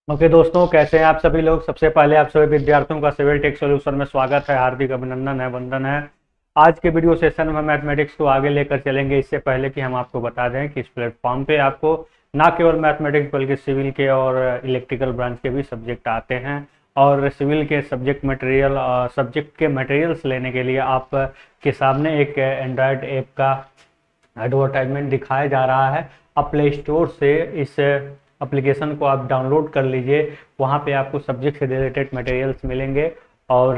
Okay दोस्तों, कैसे हैं आप सभी लोग। सबसे पहले आप सभी विद्यार्थियों का सिविल टेक सॉल्यूशन में स्वागत है, हार्दिक अभिनंदन है, वंदन है। आज के वीडियो सेशन में मैथमेटिक्स को आगे लेकर चलेंगे। इससे पहले कि हम आपको बता दें कि इस प्लेटफॉर्म पे आपको ना केवल मैथमेटिक्स बल्कि सिविल के और इलेक्ट्रिकल ब्रांच के भी सब्जेक्ट आते हैं। और सिविल के सब्जेक्ट के मटेरियल्स लेने के लिए आप के सामने एक एंड्रॉयड ऐप का एडवर्टाइजमेंट दिखाया जा रहा है। आप प्ले स्टोर से इस एप्लीकेशन को आप डाउनलोड कर लीजिए। वहाँ पे आपको सब्जेक्ट से रिलेटेड मटेरियल्स मिलेंगे। और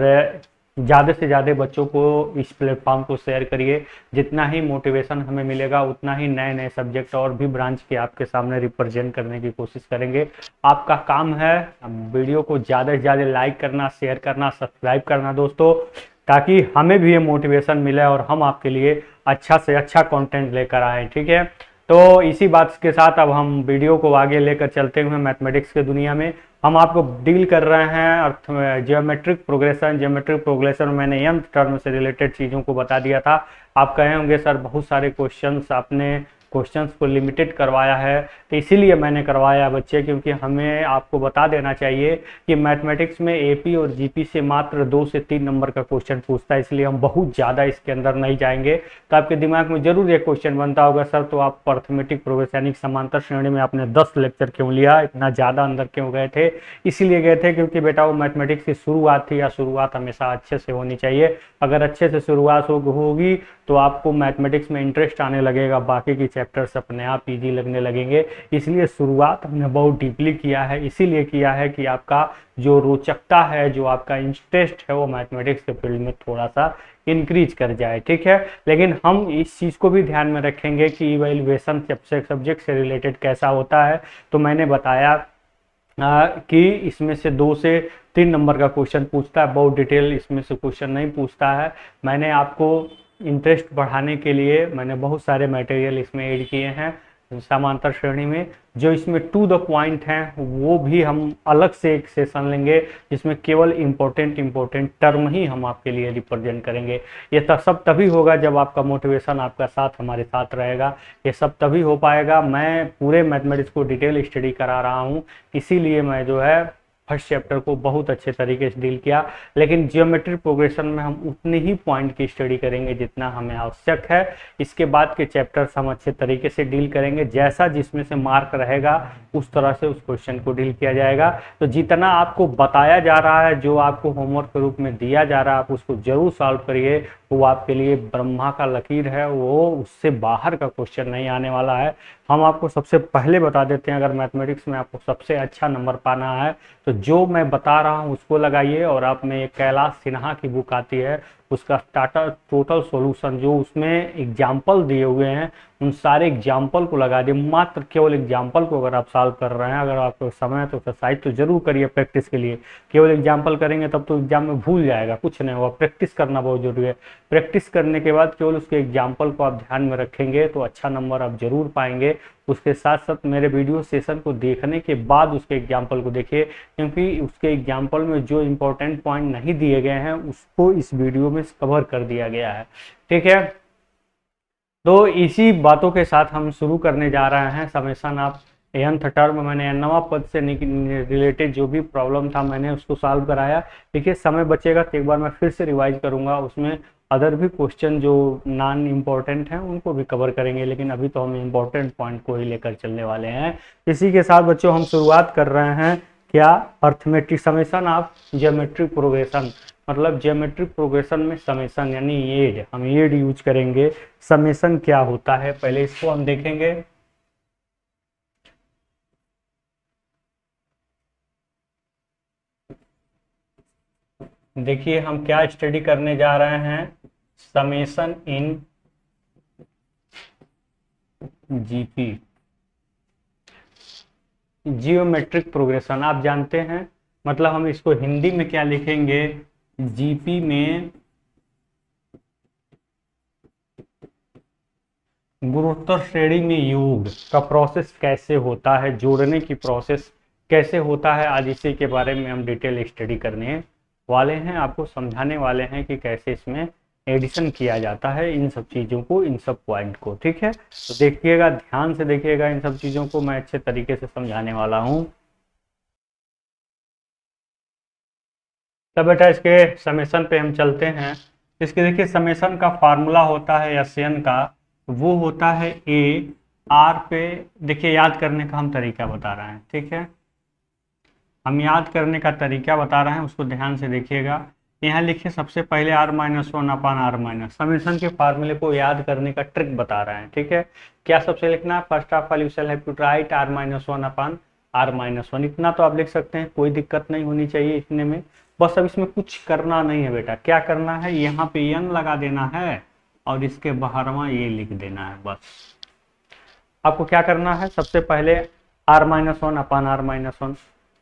ज़्यादा से ज़्यादा बच्चों को इस प्लेटफॉर्म को शेयर करिए। जितना ही मोटिवेशन हमें मिलेगा उतना ही नए नए सब्जेक्ट और भी ब्रांच के आपके सामने रिप्रेजेंट करने की कोशिश करेंगे। आपका काम है वीडियो को ज़्यादा से ज़्यादा लाइक करना, शेयर करना, सब्सक्राइब करना दोस्तों, ताकि हमें भी ये मोटिवेशन मिले और हम आपके लिए अच्छा से अच्छा कंटेंट लेकर आए। ठीक है, तो इसी बात के साथ अब हम वीडियो को आगे लेकर चलते हुए मैथमेटिक्स के दुनिया में हम आपको डील कर रहे हैं अर्थ में जियोमेट्रिक प्रोग्रेशन मैंने एम टर्म से रिलेटेड चीज़ों को बता दिया था। आप कहे होंगे सर बहुत सारे क्वेश्चंस आपने क्वेश्चंस को लिमिटेड करवाया है। तो इसीलिए मैंने करवाया बच्चे, क्योंकि हमें आपको बता देना चाहिए कि मैथमेटिक्स में एपी और जीपी से मात्र 2 से 3 नंबर का क्वेश्चन पूछता है, इसलिए हम बहुत ज़्यादा इसके अंदर नहीं जाएंगे। तो आपके दिमाग में जरूर एक क्वेश्चन बनता होगा, सर तो आप अर्थमेटिक प्रोग्रेशन यानी समांतर श्रेणी में आपने 10 लेक्चर क्यों लिया, इतना ज़्यादा अंदर क्यों गए थे। इसीलिए गए थे क्योंकि बेटा वो मैथमेटिक्स की शुरुआत थी, या शुरुआत हमेशा अच्छे से होनी चाहिए। अगर अच्छे से शुरुआत होगी तो आपको मैथमेटिक्स में इंटरेस्ट आने लगेगा, बाकी की चैप्टर्स अपने आप ईजी लगने लगेंगे। इसलिए शुरुआत हमने बहुत डीपली किया है, इसीलिए किया है कि आपका जो रोचकता है, जो आपका इंटरेस्ट है, वो मैथमेटिक्स के फील्ड में थोड़ा सा इंक्रीज कर जाए। ठीक है, लेकिन हम इस चीज़ को भी ध्यान में रखेंगे कि इवैल्यूएशन सब्जेक्ट से रिलेटेड कैसा होता है। तो मैंने बताया कि इसमें से 2 से 3 नंबर का क्वेश्चन पूछता है, बहुत डिटेल इसमें से क्वेश्चन नहीं पूछता है। मैंने आपको इंटरेस्ट बढ़ाने के लिए मैंने बहुत सारे मटेरियल इसमें ऐड किए हैं समांतर श्रेणी में। जो इसमें टू द पॉइंट हैं वो भी हम अलग से एक सेशन लेंगे, जिसमें केवल इम्पोर्टेंट टर्म ही हम आपके लिए रिप्रेजेंट करेंगे। ये सब तभी होगा जब आपका मोटिवेशन आपका साथ हमारे साथ रहेगा। ये सब तभी हो पाएगा। मैं पूरे मैथमेटिक्स को डिटेल स्टडी करा रहा हूँ, इसीलिए मैं जो है फर्स्ट चैप्टर को बहुत अच्छे तरीके से डील किया। लेकिन जियोमेट्रिक प्रोग्रेशन में हम उतने ही पॉइंट की स्टडी करेंगे जितना हमें आवश्यक है। इसके बाद के चैप्टर्स हम अच्छे तरीके से डील करेंगे, जैसा जिसमें से मार्क रहेगा उस तरह से उस क्वेश्चन को डील किया जाएगा। तो जितना आपको बताया जा रहा है, जो आपको होमवर्क के रूप में दिया जा रहा है, आप उसको जरूर सॉल्व करिए। वो आपके लिए ब्रह्मा का लकीर है, वो उससे बाहर का क्वेश्चन नहीं आने वाला है। हम आपको सबसे पहले बता देते हैं, अगर मैथमेटिक्स में आपको सबसे अच्छा नंबर पाना है तो जो मैं बता रहा हूँ उसको लगाइए। और आप में एक कैलाश सिन्हा की बुक आती है, उसका टाटा टोटल सॉल्यूशन, जो उसमें एग्जाम्पल दिए हुए हैं, उन सारे एग्जाम्पल को लगा दिए। मात्र केवल एग्जाम्पल को अगर आप सॉल्व कर रहे हैं, अगर आपको समय है तो एक्सरसाइज तो जरूर करिए प्रैक्टिस के लिए। केवल एग्जाम्पल करेंगे तब तो एग्जाम में भूल जाएगा, कुछ नहीं होगा। प्रैक्टिस करना बहुत जरूरी है। प्रैक्टिस करने के बाद केवल उसके एग्जाम्पल को आप ध्यान में रखेंगे तो अच्छा नंबर आप जरूर पाएंगे। उसके साथ साथ मेरे वीडियो सेशन को देखने के बाद उसके एग्जाम्पल को देखिए, क्योंकि उसके एग्जाम्पल में जो इम्पोर्टेंट पॉइंट नहीं दिए गए हैं उसको इस वीडियो में कवर कर दिया गया है। ठीक है, तो इसी बातों के साथ हम शुरू करने जा रहे हैं समेशन ऑफ nth टर्म। मैंने nवां पद से रिलेटेड जो भी प्रॉब्लम था मैंने उसको सॉल्व कराया। देखिए समय बचेगा तो एक बार मैं फिर से रिवाइज करूंगा, उसमें अदर भी क्वेश्चन जो नॉन इम्पोर्टेंट हैं उनको भी कवर करेंगे, लेकिन अभी तो हम इम्पोर्टेंट पॉइंट को ही लेकर चलने वाले हैं। इसी के साथ बच्चों हम शुरुआत कर रहे हैं क्या, arithmetic summation of geometric progression. मतलब ज्योमेट्रिक प्रोग्रेशन में समेशन यानी एड, हम एड यूज करेंगे। समेशन क्या होता है पहले इसको हम देखेंगे। देखिए हम क्या स्टडी करने जा रहे हैं, summation in GP, geometric progression आप जानते हैं। मतलब हम इसको हिंदी में क्या लिखेंगे, जीपी में गुणोत्तर श्रेणी में योग का प्रोसेस कैसे होता है, जोड़ने की प्रोसेस कैसे होता है, आज इसी के बारे में हम डिटेल स्टडी करने वाले हैं। आपको समझाने वाले हैं कि कैसे इसमें एडिशन किया जाता है, इन सब चीज़ों को, इन सब पॉइंट को। ठीक है, तो देखिएगा, ध्यान से देखिएगा, इन सब चीज़ों को मैं अच्छे तरीके से समझाने वाला हूँ। तो बेटा इसके समेशन पे हम चलते हैं। इसके देखिए समेशन का फार्मूला होता है एसएन का, वो होता है ए आर पे। देखिए याद करने का हम तरीका बता रहे हैं, ठीक है, हम याद करने का तरीका बता रहे हैं, उसको ध्यान से देखिएगा। यहाँ लिखिए सबसे पहले R minus one upon R minus, summation के फार्मूले को याद करने का ट्रिक बता रहे हैं, ठीक है। क्या सबसे लिखना है, first of all you shall have to write R minus one upon R minus one, इतना तो आप लिख सकते हैं, कोई दिक्कत नहीं होनी चाहिए इतने में। बस अब इसमें कुछ करना नहीं है बेटा, क्या करना है, यहाँ पे एन लगा देना है और इसके बाहरवा ये लिख देना है। बस आपको क्या करना है, सबसे पहले R minus one upon R minus one,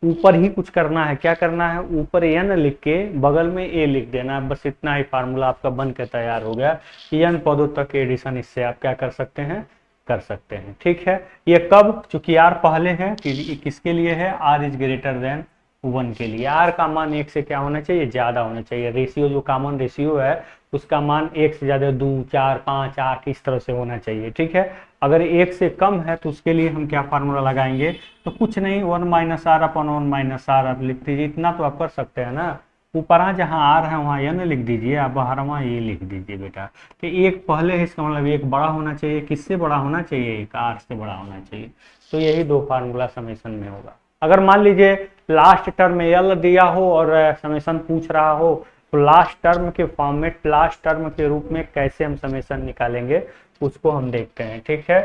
ऊपर ही कुछ करना है, क्या करना है, ऊपर एन लिख के बगल में ए लिख देना है। बस इतना ही फार्मूला आपका बन के तैयार हो गया। एन पदों तक एडिशन इससे आप क्या कर सकते हैं, कर सकते हैं, ठीक है। ये कब, चूंकि आर पहले है, किसके लिए है, R is greater than one के लिए। आर का मान एक से क्या होना चाहिए, ज्यादा होना चाहिए। रेशियो जो कॉमन रेशियो है उसका मान एक से ज्यादा 2, 4, 5, 8 इस तरह से होना चाहिए, ठीक है। अगर एक से कम है तो उसके लिए हम क्या फार्मूला लगाएंगे, तो कुछ नहीं, one minus R upon one minus R आप लिख दीजिए, इतना तो आप कर सकते हैं ना। ऊपर जहाँ आर है वहाँ एन लिख दीजिए, आप बाहर वहाँ ये लिख दीजिए बेटा। तो एक पहले है, इसका मतलब एक बड़ा होना चाहिए, किससे बड़ा होना चाहिए, एक आर से बड़ा होना चाहिए। तो यही दो फार्मूला समेशन में होगा। अगर मान लीजिए लास्ट टर्म में एल दिया हो और समेशन पूछ रहा हो, तो लास्ट टर्म के फॉर्म में, लास्ट टर्म के रूप में कैसे हम समेशन निकालेंगे उसको हम देखते हैं, ठीक है।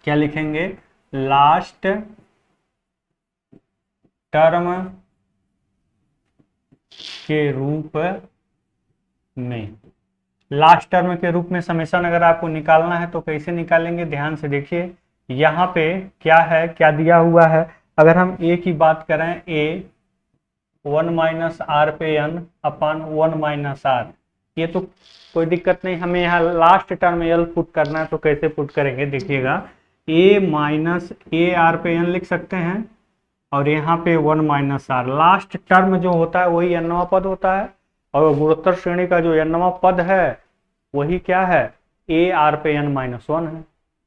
क्या लिखेंगे, लास्ट टर्म के रूप में, लास्ट टर्म के रूप में समेशन अगर आपको निकालना है तो कैसे निकालेंगे, ध्यान से देखिए। यहाँ पे क्या है, क्या दिया हुआ है, अगर हम ए की बात करें, ए वन माइनस आर पे N upon one minus R, ये तो कोई दिक्कत नहीं। हमें यहाँ लास्ट टर्म एल पुट करना है तो कैसे पुट करेंगे, देखिएगा, ए माइनस ए आर पे एन लिख सकते हैं और यहाँ पे one minus R. Last term जो होता है वही एनवा पद होता है, और गुणोत्तर श्रेणी का जो एनवा पद है वही क्या है, ए आर पे एन माइनस वन है।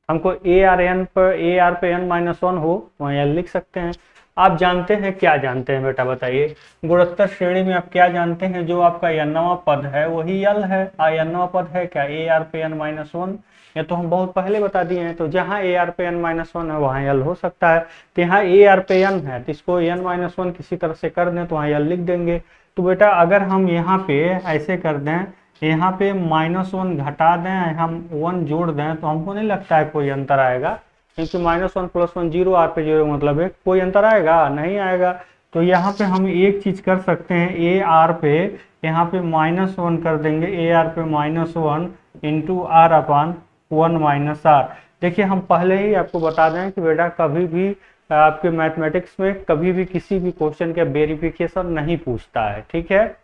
हमको ए आर पे एन माइनस वन हो वहाँ एल लिख सकते हैं। आप जानते हैं, क्या जानते हैं बेटा बताइए, गुणोत्तर श्रेणी में आप क्या जानते हैं, जो आपका एनवा पद है वही एल है। एनवा पद है क्या, ए आर पे एन माइनस वन, ये तो हम बहुत पहले बता दिए हैं। तो जहाँ ए आर पे एन माइनस वन है वहाँ एल हो सकता है। तो यहाँ ए आर पे एन है तो इसको एन माइनस वन किसी तरह से कर दें तो वहाँ एल लिख देंगे। तो बेटा अगर हम यहाँ पे ऐसे कर दें, यहाँ पे माइनस वन घटा दें, हम वन जोड़ दें, तो हमको नहीं लगता है कोई अंतर आएगा, क्योंकि minus one plus one zero, R पे जीरो मतलब है, कोई अंतर आएगा नहीं आएगा। तो यहाँ पे हम एक चीज कर सकते हैं, ए आर पे यहाँ पे माइनस वन कर देंगे, ए आर पे minus one into R upon one minus R. देखिए हम पहले ही आपको बता दें कि बेटा कभी भी आपके मैथमेटिक्स में कभी भी किसी भी क्वेश्चन का वेरिफिकेशन नहीं पूछता है, ठीक है,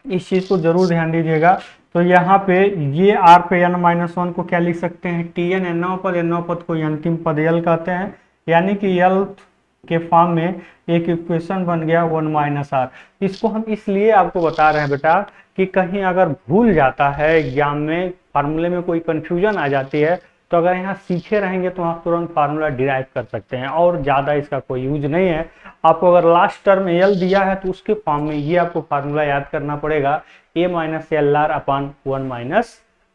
इस चीज को जरूर ध्यान दीजिएगा। तो यहाँ पे ये आर पे एन माइनस वन को क्या लिख सकते हैं, टी एन एन पद को अंतिम पद एल कहते हैं, यानी कि एल के फॉर्म में एक इक्वेशन बन गया वन माइनस आर। इसको हम इसलिए आपको बता रहे हैं बेटा कि कहीं अगर भूल जाता है एग्जाम में, फार्मूले में कोई कंफ्यूजन आ जाती है, तो अगर यहाँ सीखे रहेंगे तो आप तुरंत फार्मूला डिराइव कर सकते हैं, और ज़्यादा इसका कोई यूज नहीं है। आपको अगर लास्ट टर्म एल दिया है तो उसके फॉर्म में ये आपको फार्मूला याद करना पड़ेगा, A minus L R upon one minus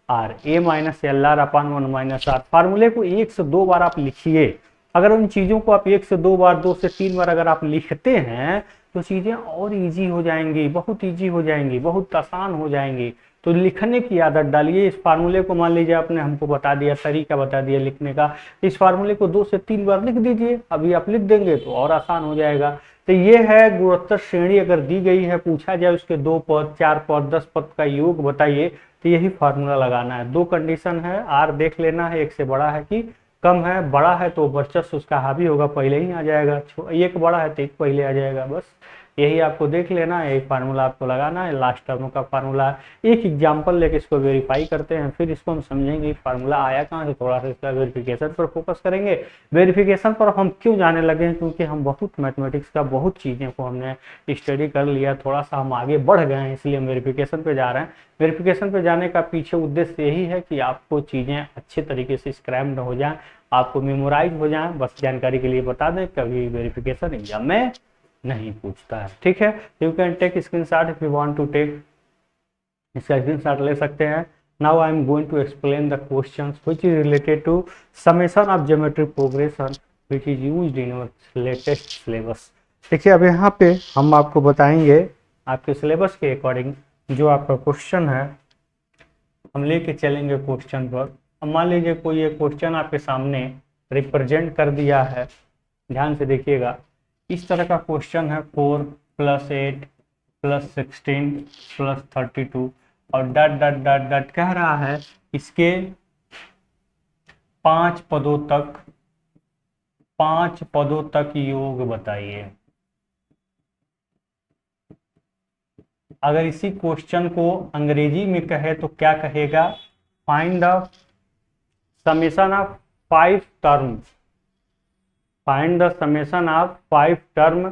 R, A minus L R upon one minus R. फार्मूले को एक से दो बार आप लिखिए। अगर उन चीज़ों को आप एक से दो बार, दो से तीन बार अगर आप लिखते हैं तो चीज़ें और इजी हो जाएंगी, बहुत इजी हो जाएंगी, बहुत आसान हो जाएंगी। तो लिखने की आदत डालिए। इस फार्मूले को मान लीजिए आपने हमको बता दिया, तरीका बता दिया लिखने का, इस फार्मूले को 2 से 3 बार लिख दीजिए। अभी आप लिख देंगे तो और आसान हो जाएगा। तो ये है गुणोत्तर श्रेणी अगर दी गई है, पूछा जाए उसके 2 पद, 4 पद, 10 पद का योग बताइए, तो यही फार्मूला लगाना है। 2 कंडीशन है, आर देख लेना है, एक से बड़ा है कि कम है। बड़ा है तो वर्चस्व उसका हावी होगा, पहले ही आ जाएगा। एक बड़ा है तो एक पहले आ जाएगा। बस यही आपको देख लेना है, यही फार्मूला आपको लगाना है। लास्ट टर्म का फार्मूला एक एग्जांपल लेके इसको वेरीफाई करते हैं, फिर इसको हम समझेंगे फार्मूला आया कहाँ से। थोड़ा सा इसका वेरिफिकेशन पर फोकस करेंगे। वेरिफिकेशन पर हम क्यों जाने लगे हैं, क्योंकि हम बहुत मैथमेटिक्स का बहुत चीज़ें को हमने स्टडी कर लिया, थोड़ा सा हम आगे बढ़ गए हैं, इसलिए हम वेरिफिकेशन पे जा रहे हैं। वेरिफिकेशन पे जाने का पीछे उद्देश्य यही है कि आपको चीज़ें अच्छे तरीके से स्क्रैम्ड हो जाएं, आपको मेमोराइज हो जाएं। बस जानकारी के लिए बता दें, कभी वेरिफिकेशन एग्जाम में नहीं पूछता है। ठीक है, you can take screenshot if you want to take, इसका स्क्रीनशॉट ले सकते हैं। Now I am going to explain the questions which is related to summation of geometric progression which is used in your latest syllabus. देखिए अब यहाँ पे हम आपको बताएंगे आपके सिलेबस के अकॉर्डिंग जो आपका क्वेश्चन है हम लेके चलेंगे क्वेश्चन पर। अब मान लीजिए कोई ये क्वेश्चन आपके सामने रिप्रेजेंट कर दिया है, ध्यान से देखिएगा, इस तरह का क्वेश्चन है 4 + 8 + 16 + 32 और डट डट डट डट कह रहा है इसके 5 पदों तक योग बताइए। अगर इसी क्वेश्चन को अंग्रेजी में कहे तो क्या कहेगा, find the summation of 5 term, find the summation of 5 term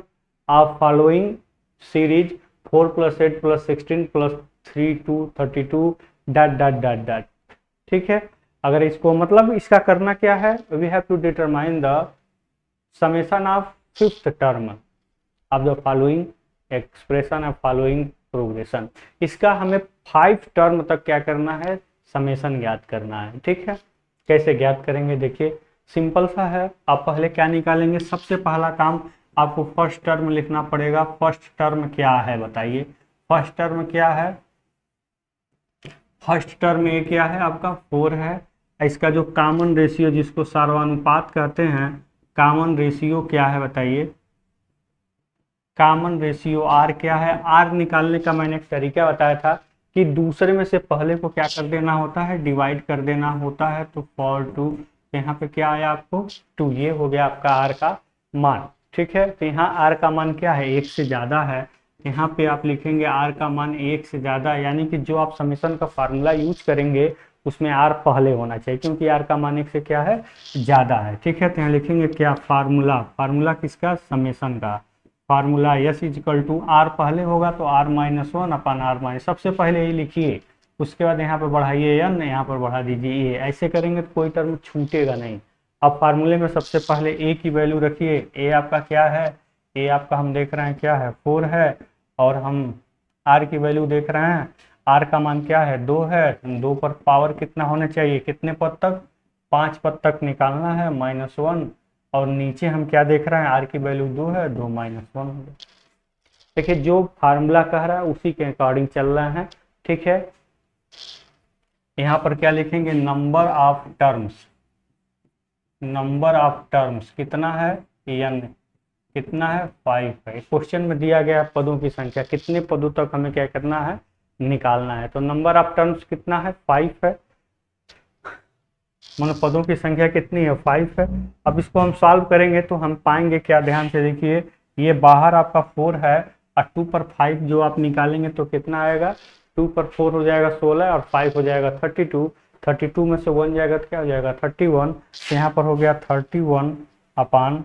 of following series 4 + 8 + 16 + 3 2 32 dot dot dot dot. ठीक है, अगर इसको मतलब इसका करना क्या है, we have to determine the summation of 5th term of the following expression of following progression. इसका हमें 5 टर्म तक क्या करना है, समेशन ज्ञात करना है। ठीक है, कैसे ज्ञात करेंगे, देखिए सिंपल सा है। आप पहले क्या निकालेंगे, सबसे पहला काम आपको फर्स्ट टर्म लिखना पड़ेगा। फर्स्ट टर्म क्या है बताइए, फर्स्ट टर्म क्या है, फर्स्ट टर्म ये क्या है आपका 4 है। इसका जो कॉमन रेशियो जिसको सार्वनुपात कहते हैं, कॉमन रेशियो क्या है बताइए, कॉमन रेशियो आर क्या है। आर निकालने का मैंने एक तरीका बताया था कि दूसरे में से पहले को क्या कर देना होता है, डिवाइड कर देना होता है। तो 4 2 यहाँ पे क्या आया आपको 2, ये हो गया आपका आर का मान। ठीक है, तो यहाँ आर का मान क्या है, 1 से ज़्यादा है। यहाँ पे आप लिखेंगे आर का मान 1 से ज़्यादा, यानी कि जो आप समेशन का फार्मूला यूज करेंगे उसमें आर पहले होना चाहिए, क्योंकि आर का मान 1 से क्या है, ज़्यादा है। ठीक है, तो यहाँ लिखेंगे क्या, फार्मूला, फार्मूला किसका, समेशन का। Formula yes is equal to R पहले होगा तो r - 1 अपन r-, सबसे पहले ये लिखिए, उसके बाद यहाँ पर बढ़ाइए n, यहाँ पर बढ़ा दीजिए a। ऐसे करेंगे तो कोई टर्म छूटेगा नहीं। अब फार्मूले में सबसे पहले a की वैल्यू रखिए। a आपका क्या है, a आपका हम देख रहे हैं क्या है 4 है, और हम r की वैल्यू देख रहे हैं, r का मान क्या है 2 है। 2 पर पावर कितना होना चाहिए, कितने पद तक, 5 पद तक निकालना है, -1। और नीचे हम क्या देख रहे हैं, आर की वैल्यू 2 है, 2 - 1 हो गया। देखिए जो फार्मूला कह रहा है उसी के अकॉर्डिंग चल रहे हैं। ठीक है, यहाँ पर क्या लिखेंगे, number of terms, number of terms कितना है, n कितना है 5 है। क्वेश्चन में दिया गया पदों की संख्या, कितने पदों तक हमें क्या करना है, निकालना है। तो नंबर ऑफ टर्म्स कितना है, 5 है, मतलब पदों की संख्या कितनी है, 5 है। अब इसको हम सॉल्व करेंगे तो हम पाएंगे क्या, ध्यान से देखिए, ये बाहर आपका 4 है और 2 पर 5 जो आप निकालेंगे तो कितना आएगा, 2 पर 4 हो जाएगा 16 और 5 हो जाएगा 32। 32 में से 1 जाएगा तो क्या हो जाएगा 31। यहाँ पर हो गया 31 अपान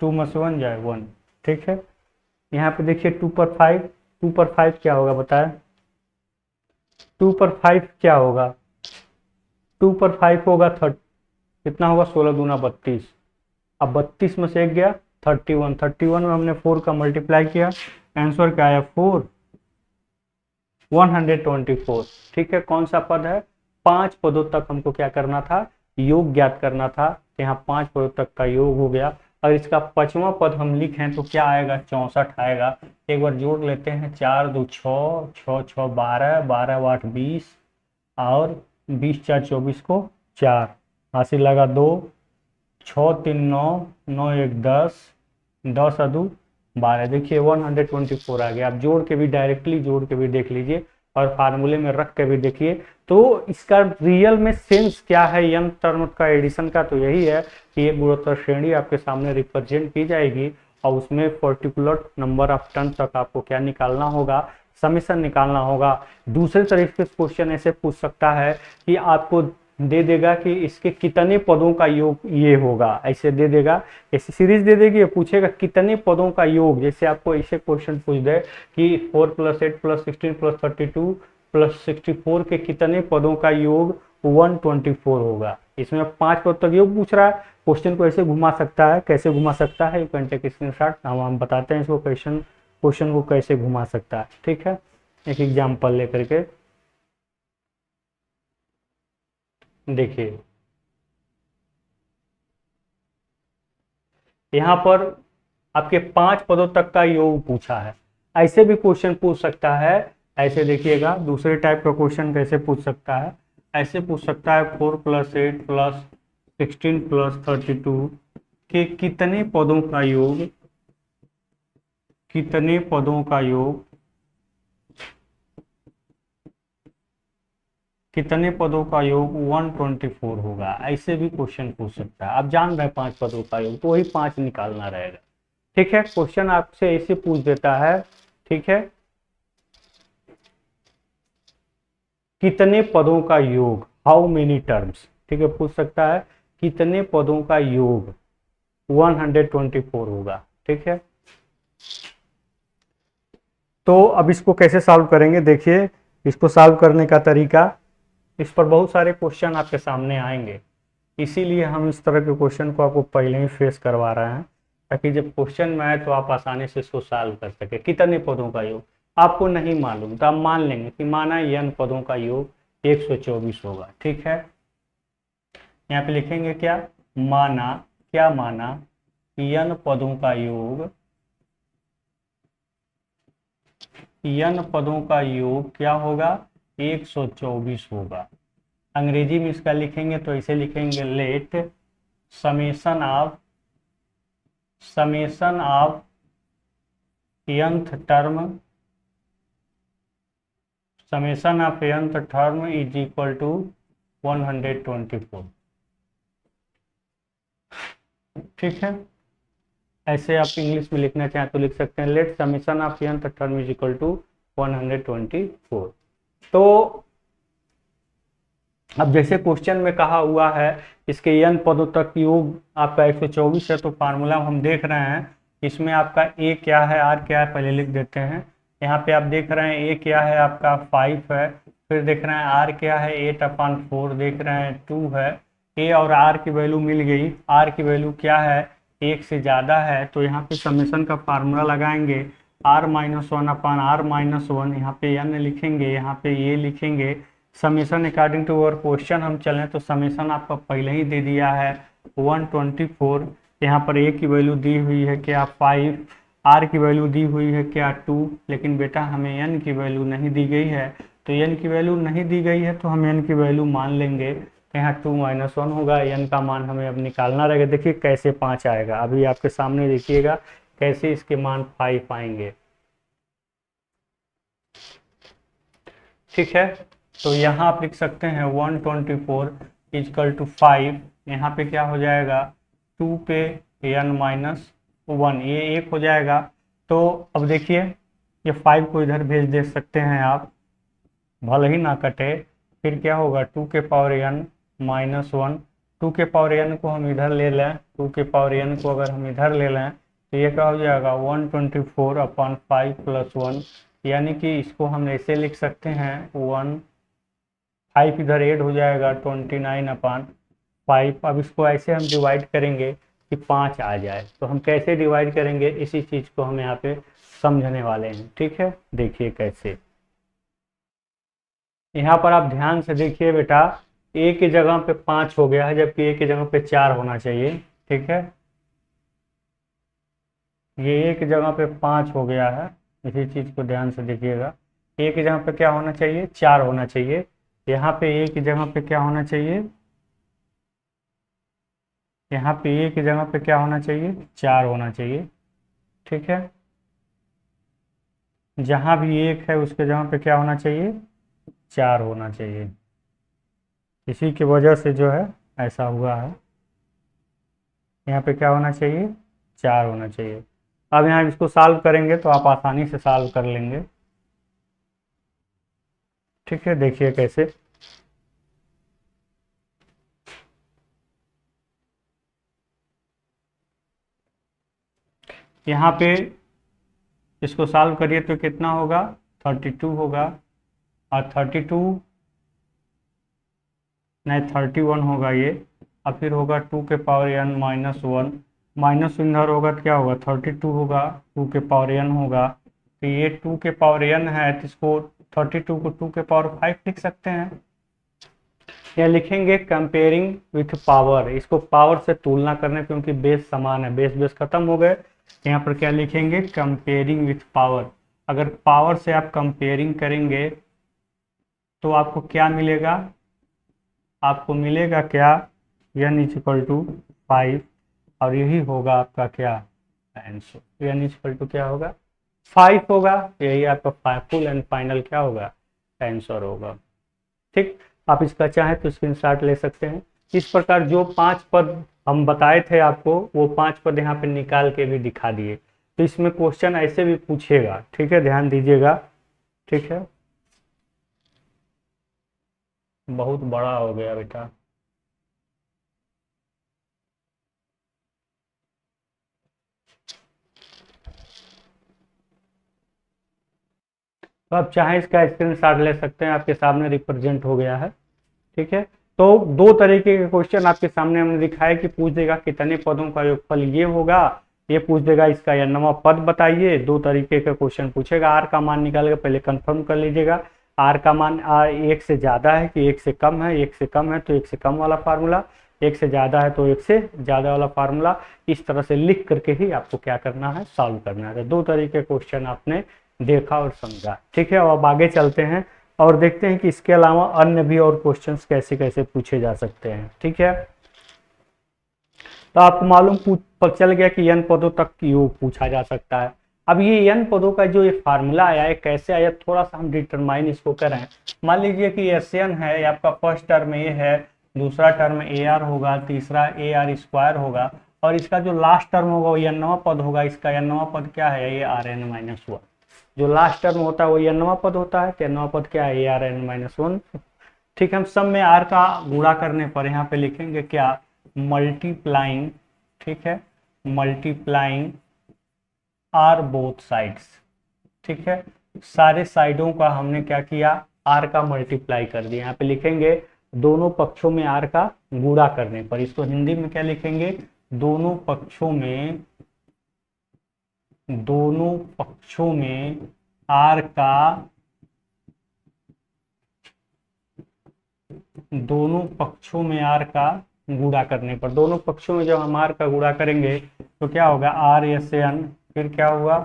2 में से 1 जाए 1। ठीक है, यहाँ पे देखिए 2 पर 5, 2 पर 5 क्या होगा बताए, 2 पर 5 क्या होगा, 2 पर 5 होगा कितना होगा, 16 दूना 32। अब 32 में से 1 गया 31, 31 में हमने 4 का मल्टीप्लाई किया, आंसर क्या आया 4 124। ठीक है, कौन सा पद है, 5 पदों तक हमको क्या करना था, योग ज्ञात करना था। यहाँ 5 पदों तक का योग हो गया। और इसका 5वां पद हम लिखें तो क्या आएगा, 64 आएगा। एक बार जोड़ लेते हैं, 4 2 6, 6 6 12, 12 8 20 और 20 4 24 को 4, हासिल लगा 2, 6 3 9, 9 1 10, 10 अदू 12। देखिए 124 आ गया। आप जोड़ के भी, डायरेक्टली जोड़ के भी देख लीजिए और फार्मूले में रख के भी देखिए। तो इसका रियल में सेंस क्या है n टर्म का एडिशन का, तो यही है कि ये गुणोत्तर श्रेणी आपके सामने रिप्रेजेंट की जाएगी और उसमें पर्टिकुलर नंबर ऑफ टर्म तक आपको क्या निकालना होगा, समेशन निकालना होगा। दूसरे तरीके से क्वेश्चन ऐसे पूछ सकता है कि आपको दे देगा कि इसके कितने पदों का योग ये होगा, ऐसे दे देगा, ऐसी सीरीज दे देगी, पूछेगा कितने पदों का योग। जैसे आपको ऐसे क्वेश्चन पूछ दे कि 4 + 8 + 16 + 32 + 64 के कितने पदों का योग 124 होगा। इसमें 5 पद तक योग पूछ रहा है क्वेश्चन को ऐसे घुमा सकता है, कैसे घुमा सकता है, यू कैन टेक स्क्रीनशॉट। हम बताते हैं इसको क्वेश्चन को कैसे घुमा सकता है। ठीक है, एक एग्जाम्पल लेकर के देखिए, यहाँ पर आपके 5 पदों तक का योग पूछा है। ऐसे भी क्वेश्चन पूछ सकता है, ऐसे देखिएगा दूसरे टाइप का क्वेश्चन कैसे पूछ सकता है, ऐसे पूछ सकता है 4 + 8 + 16 + 32 के कितने पदों का योग, कितने पदों का योग, कितने पदों का योग 124 होगा। ऐसे भी क्वेश्चन पूछ सकता है। आप जान रहे हैं 5 पदों का योग, तो वही 5 निकालना रहेगा। ठीक है, क्वेश्चन आपसे ऐसे पूछ देता है। ठीक है, कितने पदों का योग, हाउ मेनी टर्म्स। ठीक है, पूछ सकता है कितने पदों का योग 124 होगा। ठीक है, तो अब इसको कैसे सॉल्व करेंगे, देखिए इसको सॉल्व करने का तरीका, इस पर बहुत सारे क्वेश्चन आपके सामने आएंगे, इसीलिए हम इस तरह के क्वेश्चन को आपको पहले ही फेस करवा रहे हैं, ताकि जब क्वेश्चन में आए तो आप आसानी से इसको सॉल्व कर सके। कितने पदों का योग आपको नहीं मालूम तो आप मान लेंगे कि माना n पदों का योग 124 होगा। ठीक है, यहाँ पे लिखेंगे क्या, माना, क्या माना कि n पदों का योग, n पदों का योग क्या होगा, 124 होगा। अंग्रेजी में इसका लिखेंगे तो ऐसे लिखेंगे, let summation of nth term, summation of nth term is equal to 124। ठीक है, ऐसे आप इंग्लिश में लिखना चाहें तो लिख सकते हैं, let summation of nth term is equal to 124। तो अब जैसे क्वेश्चन में कहा हुआ है इसके n पदों तक योग आपका 124 है, तो फार्मूला हम देख रहे हैं, इसमें आपका a क्या है, r क्या है, पहले लिख देते हैं। यहाँ पे आप देख रहे हैं a क्या है आपका 5 है, फिर देख रहे हैं r क्या है 8/4, देख रहे हैं 2 है। a और r की वैल्यू मिल गई, r की वैल्यू क्या है, 1 से ज़्यादा है, तो यहाँ पे समेशन का फार्मूला लगाएंगे, r-1/r-1, यहाँ पे n लिखेंगे, यहाँ पे a लिखेंगे। Summation according to our question हम चलें तो समेशन आपका पहले ही दे दिया है 124। यहाँ पर a की वैल्यू दी हुई है क्या 5, r की वैल्यू दी हुई है क्या 2, लेकिन बेटा हमें n की वैल्यू नहीं दी गई है, तो n की वैल्यू नहीं दी गई है तो हम n की वैल्यू मान लेंगे, तो यहाँ 2 - 1 होगा, n का मान हमें अब निकालना रहेगा। देखिए कैसे 5 आएगा, अभी आपके सामने देखिएगा कैसे इसके मान 5 आएंगे। ठीक है, तो यहाँ आप लिख सकते हैं 124 = 5, यहाँ पे क्या हो जाएगा 2 पे n-1, ये 1 हो जाएगा। तो अब देखिए ये 5 को इधर भेज दे सकते हैं आप, भले ही ना कटे, फिर क्या होगा 2 के पावर n-1, 2 के पावर n को हम इधर ले लें, 2 के पावर n को अगर हम इधर ले लें तो ये क्या हो जाएगा 124/5 + 1, यानी कि इसको हम ऐसे लिख सकते हैं 5 इधर ऐड हो जाएगा 29/5। अब इसको ऐसे हम डिवाइड करेंगे कि 5 आ जाए, तो हम कैसे डिवाइड करेंगे इसी चीज़ को हम यहाँ पे समझने वाले हैं। ठीक है, देखिए कैसे, यहाँ पर आप ध्यान से देखिए बेटा, a की जगह पे 5 हो गया है, जबकि a की जगह पे 4 होना चाहिए। ठीक है, ये a की जगह पे 5 हो गया है, इसी चीज़ को ध्यान से देखिएगा, a की जगह पे क्या होना चाहिए 4 होना चाहिए, यहाँ पे a की जगह पे क्या होना चाहिए, यहाँ पे a की जगह पे क्या होना चाहिए 4 होना चाहिए। ठीक है, जहाँ भी 1 है उसके जगह पे क्या होना चाहिए 4 होना चाहिए, इसी की वजह से जो है ऐसा हुआ है, यहाँ पे क्या होना चाहिए 4 होना चाहिए। अब यहाँ इसको सॉल्व करेंगे तो आप आसानी से सॉल्व कर लेंगे। ठीक है, देखिए कैसे, यहाँ पे इसको सॉल्व करिए तो कितना होगा 32 होगा, और 32 नहीं 31 होगा ये, और फिर होगा 2 के पावर n माइनस 1, माइनस इधर होगा तो क्या होगा 32 होगा, 2 के पावर n होगा। तो ये 2 के पावर n है तो इसको 32 को 2 के पावर 5 लिख सकते हैं। या लिखेंगे कंपेयरिंग विथ पावर, इसको पावर से तुलना करने, क्योंकि बेस समान है, बेस बेस खत्म हो गए। यहाँ पर क्या लिखेंगे कंपेयरिंग विथ पावर। अगर पावर से आप कंपेयरिंग करेंगे तो आपको क्या मिलेगा, आपको मिलेगा क्या n इक्वल टू 5, और यही होगा आपका क्या आंसर। n इक्वल टू क्या होगा 5 होगा, यही आपका फुल एंड फाइनल क्या होगा आंसर होगा। ठीक, आप इसका चाहें तो स्क्रीनशॉट ले सकते हैं। इस प्रकार जो 5 पद हम बताए थे आपको, वो 5 पद यहाँ पे निकाल के भी दिखा दिए। तो इसमें क्वेश्चन ऐसे भी पूछेगा, ठीक है, ध्यान दीजिएगा। ठीक है, बहुत बड़ा हो गया बेटा। तो आप चाहें इसका स्क्रीनशॉट ले सकते हैं, आपके सामने रिप्रेजेंट हो गया है। ठीक है, तो दो तरीके के क्वेश्चन आपके सामने हमने दिखाया कि पूछ देगा कितने पदों का योगफल ये होगा, ये पूछ देगा इसका n वां पद बताइए। दो तरीके का क्वेश्चन पूछेगा। आर का मान निकाल के पहले कंफर्म कर लीजिएगा, आर का मान एक से ज़्यादा है कि एक से कम है, एक से कम है तो एक से कम वाला फार्मूला, एक से ज़्यादा है तो एक से ज़्यादा वाला फार्मूला। इस तरह से लिख करके ही आपको क्या करना है, सॉल्व करना है। तो दो तरीके क्वेश्चन आपने देखा और समझा। ठीक है, अब आगे चलते हैं और देखते हैं कि इसके अलावा अन्य भी और क्वेश्चंस कैसे कैसे पूछे जा सकते हैं। ठीक है, तो आपको मालूम चल गया कि n पदों तक योग पूछा जा सकता है। अब ये n पदों का जो ये फार्मूला आया है कैसे आया, थोड़ा सा हम डिटरमाइन इसको करें। मान लीजिए कि Sn है, ये आपका फर्स्ट टर्म ये है, दूसरा टर्म AR होगा, तीसरा AR स्क्वायर होगा, और इसका जो लास्ट टर्म होगा वो n वां पद होगा। इसका n वां पद क्या है, ये Rn-1। जो लास्ट टर्म होता है वो n वां पद होता है, तो n वां पद क्या है, Rn-1। ठीक है, हम सब में r का गुणा करने पर यहाँ पे लिखेंगे क्या, मल्टीप्लाइंग। ठीक है, मल्टीप्लाइंग आर बोथ साइड्स। ठीक है, सारे साइडों का हमने क्या किया, आर का मल्टीप्लाई कर दिया। यहाँ पे लिखेंगे दोनों पक्षों में आर का गुणा करने पर। इसको हिंदी में क्या लिखेंगे, दोनों पक्षों में आर का, दोनों पक्षों में आर का गुणा करने पर। दोनों पक्षों में जब हम आर का गुणा करेंगे तो क्या होगा, Rn, फिर क्या हुआ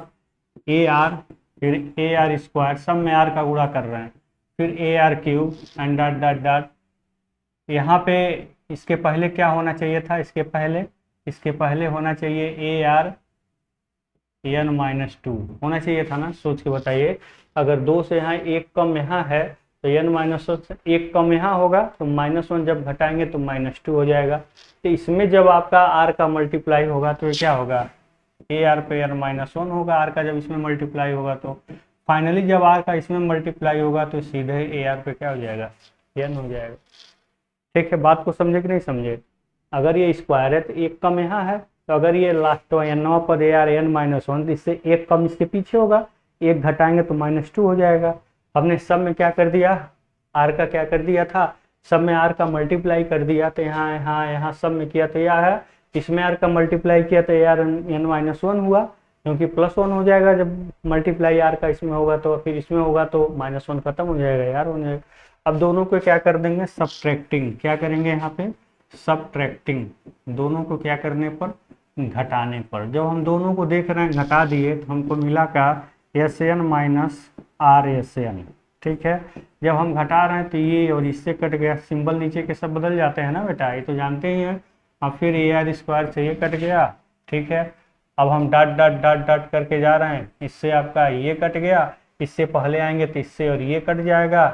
AR, फिर AR स्क्वायर, सब में आर का गुणा कर रहे हैं, फिर AR cube and dot dot dot. यहाँ पे इसके पहले क्या होना चाहिए था, इसके पहले होना चाहिए ARn-2 होना चाहिए था ना, सोच के बताइए। अगर 2 से यहाँ एक कम यहाँ है तो n-1 से एक कम यहाँ होगा, तो -1 जब घटाएंगे तो -2 हो जाएगा। तो इसमें जब आपका r का मल्टीप्लाई होगा तो ये क्या होगा, AR पे n-1 होगा, r का जब इसमें मल्टीप्लाई होगा। तो फाइनली जब r का इसमें मल्टीप्लाई होगा तो सीधे AR पे क्या हो जाएगा, n हो जाएगा। ठीक है, बात को समझे कि नहीं समझे। अगर ये स्क्वायर है तो एक कम यहाँ है, तो अगर ये लास्ट n-वां पद ARn-1 तो इससे एक कम इसके पीछे होगा, एक घटाएंगे तो -2 हो जाएगा। हमने सब में क्या कर दिया, आर का क्या कर दिया था, सब में आर का मल्टीप्लाई कर दिया। तो यहाँ सब में किया तो यह है, इसमें आर का मल्टीप्लाई किया तो ARn-1 हुआ, क्योंकि +1 हो जाएगा जब मल्टीप्लाई आर का इसमें होगा, तो फिर इसमें होगा तो -1 खत्म हो जाएगा, यार हो जाएगा। अब दोनों को क्या कर देंगे, सबट्रैक्टिंग। क्या करेंगे यहाँ पे, सबट्रैक्टिंग। दोनों को क्या करने पर, घटाने पर। जब हम दोनों को देख रहे हैं घटा दिए तो हमको मिला का Sn माइनस Rsn। ठीक है, जब हम घटा रहे हैं तो ये और इससे कट गया, सिंबल नीचे के सब बदल जाते हैं ना बेटा, ये तो जानते ही हैं। अब फिर AR स्क्वायर से ये कट गया। ठीक है, अब हम डॉट डॉट डॉट डॉट करके जा रहे हैं, इससे आपका ये कट गया, इससे पहले आएंगे तो इससे और ये कट जाएगा।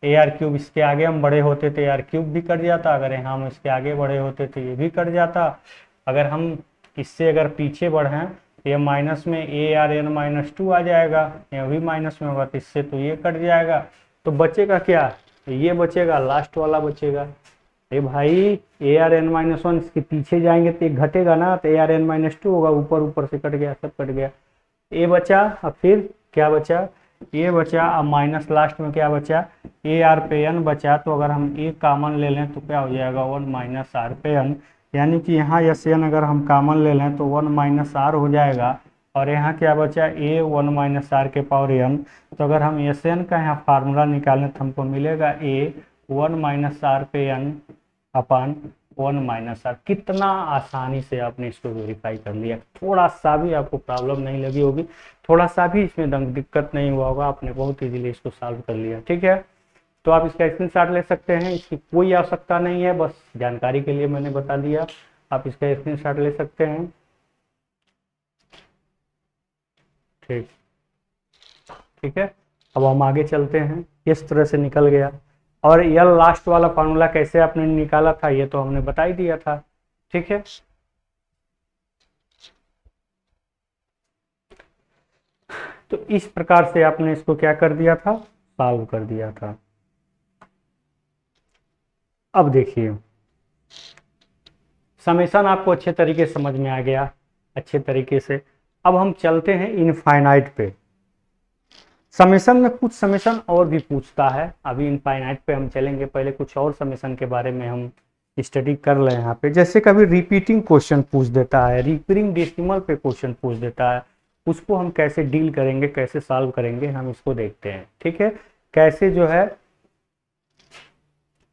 AR क्यूब, इसके आगे हम बड़े होते तो AR क्यूब भी कट जाता, अगर हम इसके आगे बड़े होते तो ये भी कट जाता। अगर हम इससे अगर पीछे बढ़े तो ये माइनस में ARn-2 आ जाएगा, ये भी माइनस में होगा तो इससे तो ये कट जाएगा। तो बचेगा क्या, ये बचेगा, लास्ट वाला बचेगा। अरे भाई ARn-1 इसके पीछे जाएंगे तो एक घटेगा ना, तो ARn-2 होगा, ऊपर ऊपर से कट गया, सब कट गया, ये बचा। अब फिर क्या बचा, ए बचा, अब माइनस लास्ट में क्या बचा, ए आर पे एन बचा। तो अगर हम ए कॉमन ले लें तो क्या हो जाएगा 1 माइनस आर पे एन, यानी कि यहाँ एस एन अगर हम कॉमन ले लें तो 1 माइनस आर हो जाएगा। और यहाँ क्या बचा, ए 1 माइनस आर के पावर एन। तो अगर हम एस एन का यहाँ फार्मूला निकालें तो हमको मिलेगा ए 1 माइनस आर पे एन अपन 1 माइनस आर। कितना आसानी से आपने इसको वेरीफाई कर लिया, थोड़ा सा भी आपको प्रॉब्लम नहीं लगी होगी, थोड़ा सा भी इसमें दिक्कत नहीं हुआ होगा, आपने बहुत इजीली इसको सॉल्व कर लिया। ठीक है, तो आप इसका स्क्रीनशॉट ले सकते हैं, इसकी कोई आवश्यकता नहीं है, बस जानकारी के लिए मैंने बता दिया। आप इसका स्क्रीनशॉट ले सकते हैं। ठीक ठीक है, अब हम आगे चलते हैं। इस तरह से निकल गया। और यल लास्ट वाला फार्मूला कैसे आपने निकाला था ये तो हमने बता ही दिया था। ठीक है, तो इस प्रकार से आपने इसको क्या कर दिया था, सॉल्व कर दिया था। अब देखिए, समेशन आपको अच्छे तरीके से समझ में आ गया, अच्छे तरीके से। अब हम चलते हैं इनफाइनाइट पे। समेशन में कुछ समेशन और भी पूछता है, अभी इनफाइनाइट पे हम चलेंगे, पहले कुछ और समेशन के बारे में हम स्टडी कर लें यहाँ पे। जैसे कभी रिपीटिंग क्वेश्चन पूछ देता है, रिकरिंग डेसिमल पे क्वेश्चन पूछ देता है, उसको हम कैसे डील करेंगे, कैसे सॉल्व करेंगे, हम इसको देखते हैं। ठीक है, कैसे जो है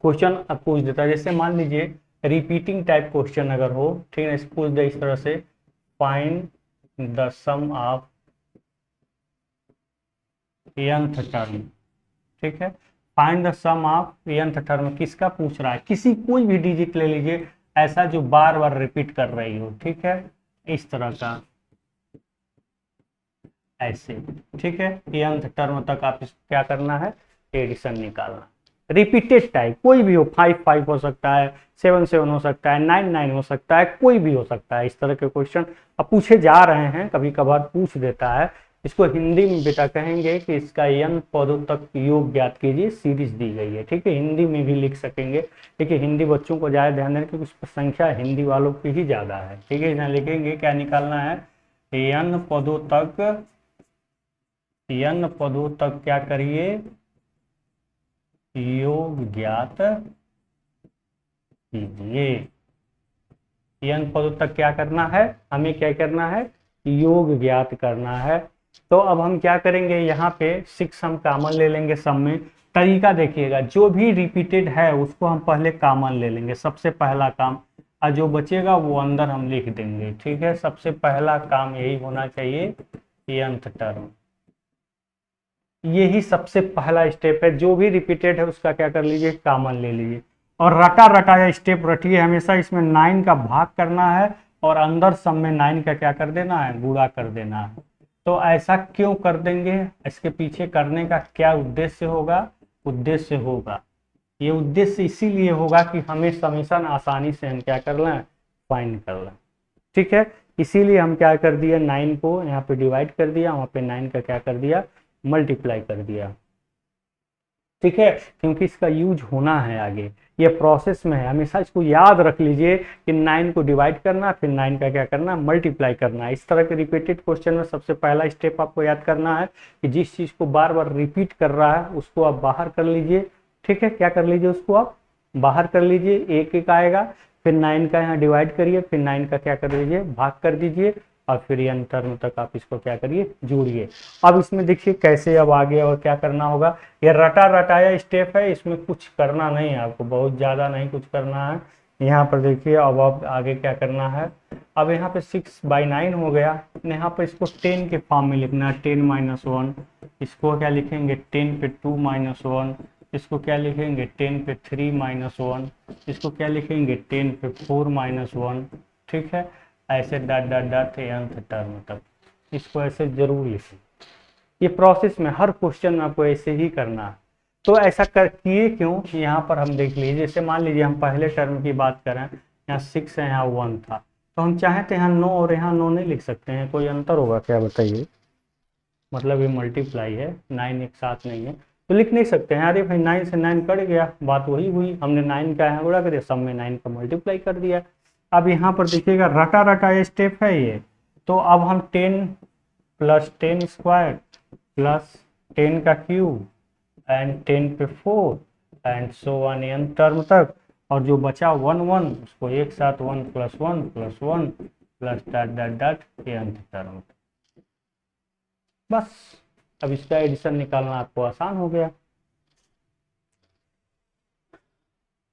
क्वेश्चन पूछ देता है। जैसे मान लीजिए रिपीटिंग टाइप क्वेश्चन अगर हो, ठीक है, पूछ दे इस तरह से, find the sum of nth term. ठीक है, find the sum of nth term किसका पूछ रहा है, किसी कोई भी डिजिट ले लीजिए ऐसा जो बार बार रिपीट कर रही हो। ठीक है, इस तरह का, ऐसे। ठीक है, nth टर्म तक आप क्या करना है, एडिशन निकालना। रिपीटेड टाइप कोई भी हो, 5 हो सकता है, 7 हो सकता है, 9 हो सकता है, कोई भी हो सकता है। इस तरह के क्वेश्चन अब पूछे जा रहे हैं, कभी कभार पूछ देता है। इसको हिंदी में बेटा कहेंगे कि इसका n पदों तक योग ज्ञात कीजिए, सीरीज दी गई है। ठीक है, हिंदी में भी लिख सकेंगे, देखिए हिंदी बच्चों को ज़्यादा ध्यान दें क्योंकि उस पर संख्या हिंदी वालों की ही ज़्यादा है। ठीक है, यहाँ लिखेंगे क्या निकालना है, n पदों तक क्या करिए, योग ज्ञात कीजिए। n पदों तक क्या करना है, हमें क्या करना है, योग ज्ञात करना है। तो अब हम क्या करेंगे, यहाँ पे 6 हम कॉमन ले लेंगे सब में। तरीका देखिएगा, जो भी रिपीटेड है उसको हम पहले कॉमन ले लेंगे, सबसे पहला काम, और जो बचेगा वो अंदर हम लिख देंगे। ठीक है, सबसे पहला काम यही होना चाहिए, nth टर्म, यही सबसे पहला स्टेप है। जो भी रिपीटेड है उसका क्या कर लीजिए, कॉमन ले लीजिए। और रटा रटाया स्टेप रटिए हमेशा, इसमें 9 का भाग करना है और अंदर सब में 9 का क्या कर देना है, गुणा कर देना है। तो ऐसा क्यों कर देंगे, इसके पीछे करने का क्या उद्देश्य होगा, उद्देश्य होगा, ये उद्देश्य इसीलिए होगा कि हमें समेशन आसानी से हम क्या कर लें, फाइंड कर लें। ठीक है, इसीलिए हम क्या कर दिया, 9 को यहाँ पे डिवाइड कर दिया, वहाँ पे 9 का क्या कर दिया, मल्टीप्लाई कर दिया। ठीक है, क्योंकि इसका यूज होना है आगे, ये प्रोसेस में है, हमेशा इसको याद रख लीजिए कि 9 को डिवाइड करना, फिर 9 का क्या करना, मल्टीप्लाई करना। इस तरह के रिपीटेड क्वेश्चन में सबसे पहला स्टेप आपको याद करना है कि जिस चीज़ को बार बार रिपीट कर रहा है उसको आप बाहर कर लीजिए। ठीक है, क्या कर लीजिए, उसको आप बाहर कर लीजिए, एक एक आएगा, फिर 9 का यहाँ डिवाइड करिए, फिर 9 का क्या कर दीजिए, भाग कर दीजिए, और फिर n टर्म तक आप इसको क्या करिए, जोड़िए। अब इसमें देखिए कैसे अब आगे और क्या करना होगा, ये रटा रटाया स्टेप है, इसमें कुछ करना नहीं है आपको, बहुत ज़्यादा नहीं कुछ करना है। यहाँ पर देखिए अब आगे क्या करना है, अब यहाँ पे 6/9 हो गया, यहाँ पर इसको 10 के फॉर्म में लिखना है, 10 - 1, इसको क्या लिखेंगे, 10 पे 2 - 1, इसको क्या लिखेंगे, 10 पे 3 - 1, इसको क्या लिखेंगे, 10 पे 4 - 1। ठीक है, ऐसे dot dot dot nth term तक, इसको ऐसे जरूर लिखें। ये प्रोसेस में हर क्वेश्चन में आपको ऐसे ही करना है। तो ऐसा कर किए क्यों, यहाँ पर हम देख लीजिए, जैसे मान लीजिए हम पहले टर्म की बात करें, यहाँ 6 है, यहाँ 1 था, तो हम चाहें तो यहाँ 9 और यहाँ 9 नहीं लिख सकते हैं, कोई अंतर होगा क्या बताइए, मतलब ये मल्टीप्लाई है, 9 एक साथ नहीं है तो लिख नहीं सकते हैं। अरे भाई 9 से 9 कट गया, बात वही हुई, हमने 9 का यहाँ गुणा कर दिया, सब में 9 का मल्टीप्लाई कर दिया। अब यहाँ पर देखिएगा रटा रटा स्टेप है ये, तो अब हम 10 + 10² + 10 का क्यूब एंड 10 पे 4 and so one n term तक, और जो बचा 1 1 उसको एक साथ 1 + 1 + 1 plus dot dot dot n term. बस अब इसका एडिशन निकालना आपको आसान हो गया।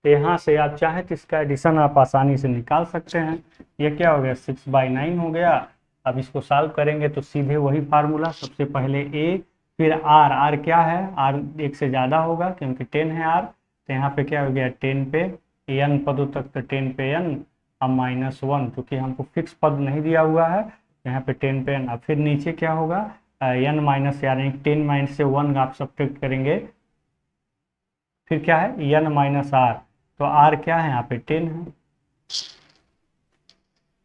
तो यहाँ से आप चाहें तो इसका एडिशन आप आसानी से निकाल सकते हैं। ये क्या हो गया, 6/9 हो गया। अब इसको सॉल्व करेंगे तो सीधे वही फार्मूला, सबसे पहले a फिर r क्या है, r एक से ज़्यादा होगा क्योंकि 10 है r, तो यहाँ पे क्या हो गया 10 पे n पदों तक, तो 10 पे n अब -1, क्योंकि हमको फिक्स पद नहीं दिया हुआ है, यहाँ पे 10 पे n। अब फिर नीचे क्या होगा n माइनस, यानी 10 माइनस से 1 आप सब्ट्रैक्ट करेंगे, फिर क्या है n माइनस r, तो r क्या है यहाँ पे 10 है।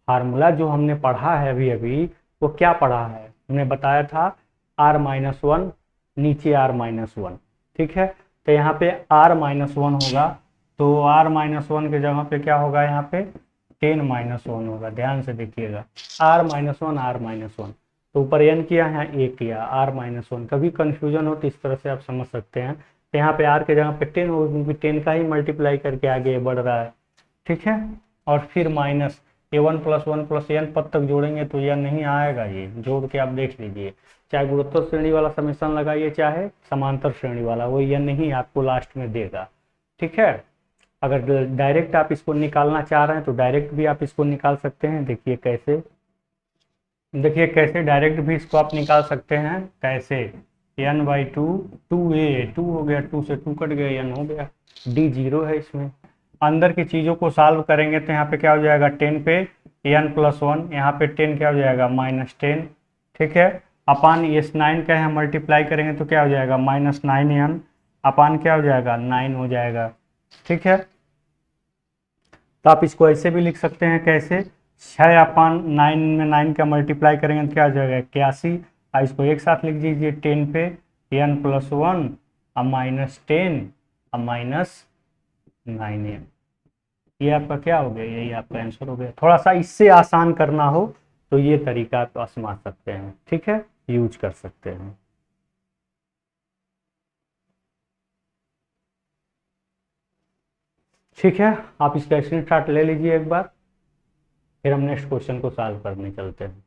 फार्मूला जो हमने पढ़ा है अभी अभी वो क्या पढ़ा है, हमने बताया था r-1 नीचे r-1, ठीक है। तो यहाँ पे r-1 होगा, तो r-1 के जगह पे क्या होगा, यहाँ पे 10-1 होगा। ध्यान से देखिएगा, r-1 तो ऊपर n किया है, a किया, r-1। कभी कंफ्यूजन हो तो इस तरह से आप समझ सकते हैं। तो यहाँ पे r के जगह पे 10 होगा क्योंकि 10 का ही मल्टीप्लाई करके आगे बढ़ रहा है, ठीक है। और फिर माइनस a1 + 1 + n पद तक जोड़ेंगे तो यह नहीं आएगा, ये जोड़ के आप देख लीजिए, चाहे गुणोत्तर श्रेणी वाला समीकरण लगाइए चाहे समांतर श्रेणी वाला, वो यह नहीं आपको लास्ट में देगा, ठीक है। अगर डायरेक्ट आप इसको निकालना चाह रहे हैं तो डायरेक्ट भी आप इसको निकाल सकते हैं। देखिए कैसे, देखिए कैसे डायरेक्ट भी इसको आप निकाल सकते हैं, कैसे n/2 2a 2 हो गया, 2 से 2 कट गया, n हो गया, d 0 है इसमें। अंदर की चीज़ों को सॉल्व करेंगे तो यहाँ पे क्या हो जाएगा 10 पे n + 1, यहाँ पे 10 क्या हो जाएगा -10, ठीक है। अपान इस 9 का है मल्टीप्लाई करेंगे तो क्या हो जाएगा -9n, अपान क्या हो जाएगा 9 हो जाएगा, ठीक है। तो आप इसको ऐसे भी लिख सकते हैं, कैसे 6/9 में 9 का मल्टीप्लाई करेंगे तो क्या हो जाएगा 81। और इसको एक साथ लिख दीजिए 10 पे n + 1 अब -10 अब -9n, ये आपका क्या हो गया, यही आपका आंसर हो गया। थोड़ा सा इससे आसान करना हो तो ये तरीका आप आजमा सकते हैं, ठीक है, यूज कर सकते हैं। ठीक है, आप इसका स्क्रीनशॉट ले लीजिए एक बार, फिर हम नेक्स्ट क्वेश्चन को सॉल्व करने चलते हैं,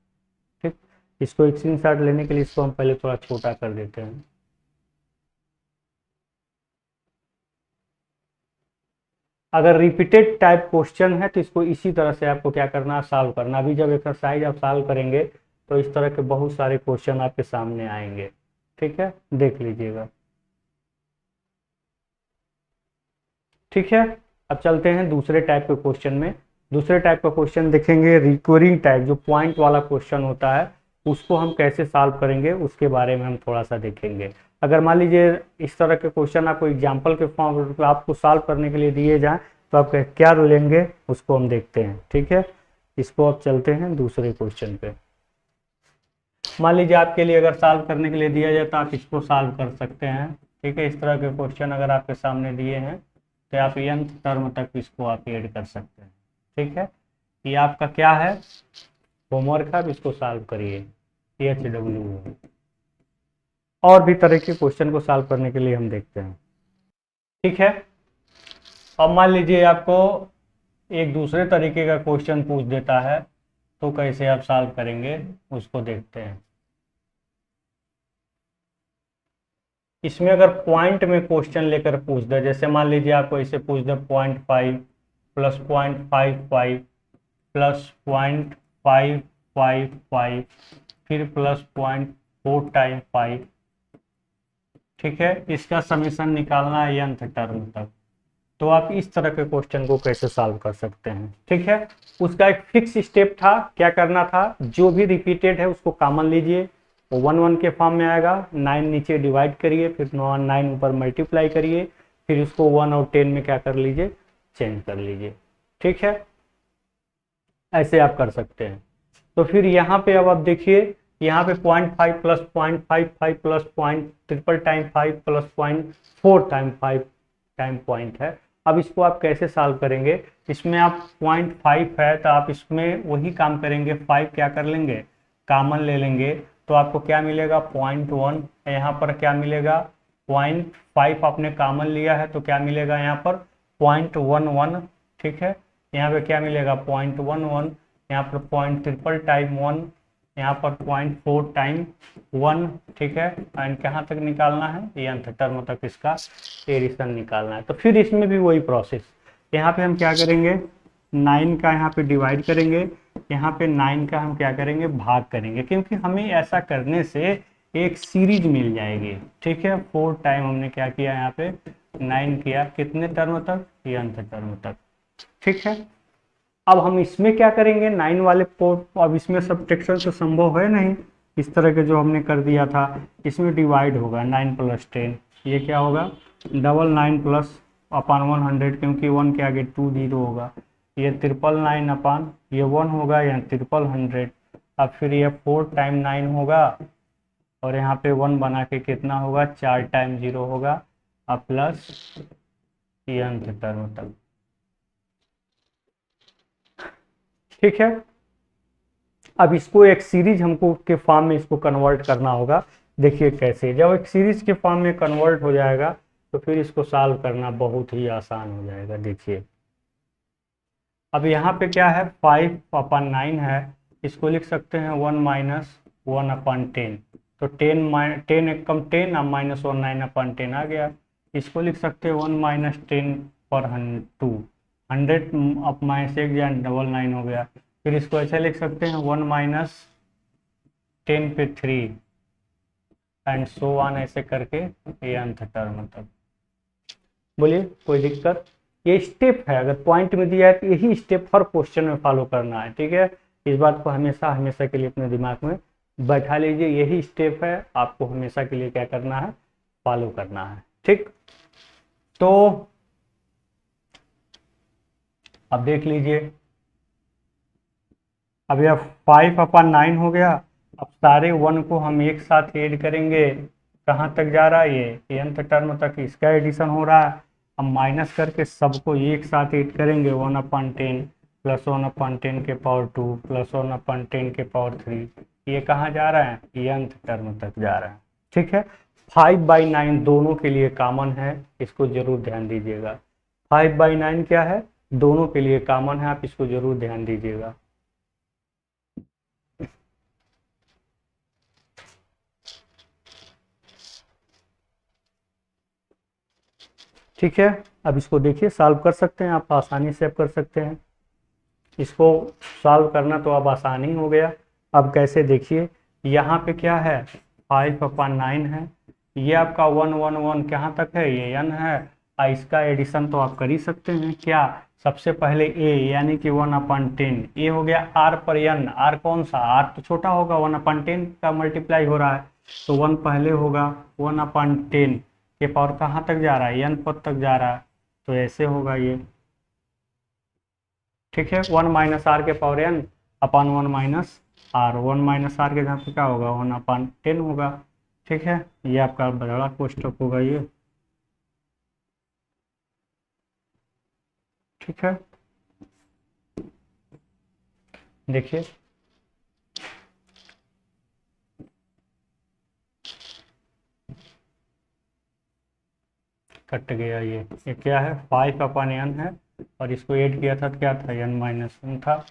ठीक। इसको स्क्रीनशॉट लेने के लिए इसको हम पहले थोड़ा छोटा कर देते हैं। अगर रिपीटेड टाइप क्वेश्चन है तो इसको इसी तरह से आपको क्या करना है, सॉल्व करना। अभी जब एक्सरसाइज आप सॉल्व करेंगे तो इस तरह के बहुत सारे क्वेश्चन आपके सामने आएंगे, ठीक है, देख लीजिएगा, ठीक है। अब चलते हैं दूसरे टाइप के क्वेश्चन में। दूसरे टाइप का क्वेश्चन देखेंगे, रिकरिंग टाइप, जो पॉइंट वाला क्वेश्चन होता है उसको हम कैसे सॉल्व करेंगे उसके बारे में हम थोड़ा सा देखेंगे। अगर मान लीजिए इस तरह के क्वेश्चन आपको एग्जाम्पल के फॉर्म आपको सॉल्व करने के लिए दिए जाएं तो आप क्या लेंगे उसको हम देखते हैं, ठीक है। इसको अब चलते हैं दूसरे क्वेश्चन पे। मान लीजिए आपके लिए अगर सॉल्व करने के लिए दिया जाए तो आप इसको सॉल्व कर सकते हैं, ठीक है। इस तरह के क्वेश्चन अगर आपके सामने दिए हैं तो आप n टर्म तक इसको आप ऐड कर सकते हैं, ठीक है। ये आपका क्या है, होमवर्क है, इसको सॉल्व करिए, HW। और भी तरह के क्वेश्चन को सॉल्व करने के लिए हम देखते हैं, ठीक है। अब मान लीजिए आपको एक दूसरे तरीके का क्वेश्चन पूछ देता है तो कैसे आप सॉल्व करेंगे उसको देखते हैं। इसमें अगर पॉइंट में क्वेश्चन लेकर पूछ दे, जैसे मान लीजिए आपको इसे पूछ दे 0.5 प्लस 0.55 प्लस 0.555 फिर प्लस 0.4 टाइम 5, ठीक है। इसका समीशन निकालना है nth टर्म तक, तो आप इस तरह के क्वेश्चन को कैसे सॉल्व कर सकते हैं, ठीक है। उसका एक फिक्स स्टेप था, क्या करना था, जो भी रिपीटेड है उसको कॉमन लीजिए, वो 1 1 के फॉर्म में आएगा, 9 नीचे डिवाइड करिए, फिर 9 ऊपर मल्टीप्लाई करिए, फिर उसको 1 और 10 में क्या कर लीजिए, चेंज कर लीजिए, ठीक है। ऐसे आप कर सकते हैं। तो फिर यहाँ पे अब आप देखिए, यहाँ पे 0.5 plus 0.55 plus 0.5 time 5 plus 0.4 time 5 time point है। अब इसको आप कैसे सॉल्व करेंगे, इसमें आप 0.5 है तो आप इसमें वही काम करेंगे, 5 क्या कर लेंगे, कॉमन ले लेंगे, तो आपको क्या मिलेगा 0.1, यहाँ पर क्या मिलेगा 0.5 आपने कॉमन लिया है तो क्या मिलेगा यहाँ पर 0.11, ठीक है। यहाँ पे क्या मिलेगा 0.11, यहाँ पर 0.3 टाइम 1, यहाँ पर 0.4 टाइम 1, ठीक है। एंड कहाँ तक निकालना है, ये nth टर्म तक इसका एडिशन निकालना है। तो फिर इसमें भी वही प्रोसेस, यहाँ पे हम क्या करेंगे 9 का यहाँ पे डिवाइड करेंगे, यहाँ पे 9 का हम क्या करेंगे भाग करेंगे, क्योंकि हमें ऐसा करने से एक सीरीज मिल जाएगी, ठीक है। 4 टाइम हमने क्या किया यहाँ पे 9 किया, कितने टर्म तक, ये nth टर्म तक, ठीक है। अब हम इसमें क्या करेंगे 9 वाले पोर्ट, अब इसमें सब्ट्रैक्शन तो संभव है नहीं, इस तरह के जो हमने कर दिया था, इसमें डिवाइड होगा 9 + 10, ये क्या होगा 99 प्लस अपान 100, क्योंकि 1 के आगे 2 0 होगा, ये 999 अपान ये 1 होगा, यहाँ 100। अब फिर ये 4 टाइम 9 होगा, और यहाँ पे 1 बना के कितना होगा 4 टाइम 0 होगा, अब प्लस ये nth टर्म तक, ठीक है। अब इसको एक सीरीज हमको के फॉर्म में इसको कन्वर्ट करना होगा। देखिए कैसे, जब एक सीरीज के फॉर्म में कन्वर्ट हो जाएगा तो फिर इसको सॉल्व करना बहुत ही आसान हो जाएगा। देखिए अब यहाँ पे क्या है 5/9 है, इसको लिख सकते हैं 1 - 1/10, तो 10 एक कम 10, अब -1 9/10 आ गया। इसको लिख सकते हैं 1 - 10/2, 100 अब -1 या 99 हो गया। फिर इसको ऐसे लिख सकते हैं 1 - 10 पे 3 एंड सो ऑन, ऐसे करके ये nth टर्म तक। बोलिए कोई दिक्कत, ये स्टेप है, अगर पॉइंट में दिया है तो यही स्टेप हर क्वेश्चन में फॉलो करना है, ठीक है। इस बात को हमेशा हमेशा के लिए अपने दिमाग में बैठा लीजिए, यही स्टेप है, आपको हमेशा के लिए क्या करना है फॉलो करना है, ठीक। तो अब देख लीजिए, अब यह 5/9 हो गया। अब सारे 1 को हम एक साथ ऐड करेंगे, कहाँ तक जा रहा है ये nth टर्म तक, इसका एडिशन हो रहा है। हम माइनस करके सबको एक साथ ऐड करेंगे, 1/10 प्लस 1/10 के पावर 2 प्लस 1/10 के पावर 3, ये कहाँ जा रहा है ये nth टर्म तक जा रहा है, ठीक है। 5/9 दोनों के लिए कॉमन है, इसको जरूर ध्यान दीजिएगा। 5/9 क्या है, दोनों के लिए कॉमन है, आप इसको जरूर ध्यान दीजिएगा। ठीक है, अब इसको देखिए सॉल्व कर सकते हैं आप, आसानी से आप कर सकते हैं इसको सॉल्व करना, तो अब आसानी हो गया। अब कैसे देखिए, यहाँ पे क्या है 5/9 है, ये आपका 1 1 1 कहाँ तक है ये n है, इसका एडिशन तो आप कर ही सकते हैं। क्या सबसे पहले a यानी कि 1/10, ये हो गया r पर n, r कौन सा, r तो छोटा होगा, 1/10 का मल्टीप्लाई हो रहा है, तो 1 पहले होगा, 1/10 के पावर कहाँ तक जा रहा है n पद तक जा रहा है, तो ऐसे होगा ये, ठीक है। 1 - r के पावर n अपान 1 - r, 1 - r के जहाँ पे क्या होगा 1/10 होगा, ठीक है। ये आपका बड़ा कोष्टक होगा ये, ठीक है। देखिए कट गया, ये क्या है 5/n है, और इसको ऐड किया था तो क्या था n-1 था।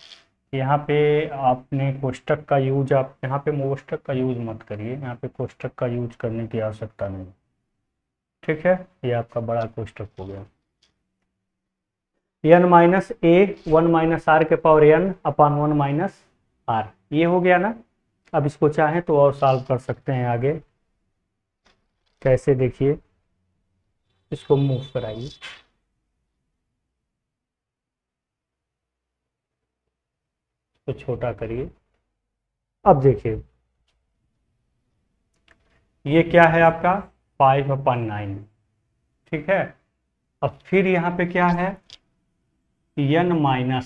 यहाँ पे आपने कोष्टक का यूज, आप यहाँ पे कोष्टक का यूज मत करिए, यहाँ पे कोष्टक का यूज करने की आवश्यकता नहीं, ठीक है। ये आपका बड़ा कोष्टक हो गया, n - a 1 - r के पावर n अपान 1 - r, ये हो गया ना। अब इसको चाहें तो और सॉल्व कर सकते हैं आगे, कैसे देखिए, इसको मूव कराइए, तो छोटा करिए। अब देखिए ये क्या है आपका 5/9, ठीक है। अब फिर यहाँ पे क्या है n-,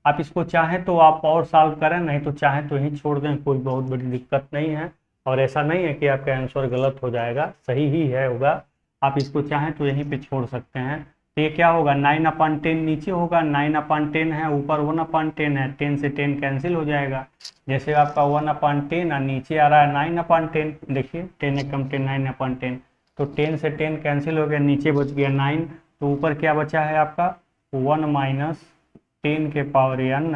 आप इसको चाहें तो आप और सॉल्व करें, नहीं तो चाहें तो यहीं छोड़ दें, कोई बहुत बड़ी दिक्कत नहीं है। और ऐसा नहीं है कि आपका आंसर गलत हो जाएगा, सही ही है होगा, आप इसको चाहें तो यहीं पे छोड़ सकते हैं। तो ये क्या होगा 9/10 नीचे होगा, 9/10 है, ऊपर 1/10 है, 10 से 10 कैंसिल हो जाएगा। जैसे आपका 1/10 और नीचे आ रहा है 9/10, देखिए 10 एकम 10 9/10, तो 10 से 10 कैंसिल हो गया, नीचे बच गया 9, तो ऊपर क्या बचा है आपका 1 माइनस 10 के पावर n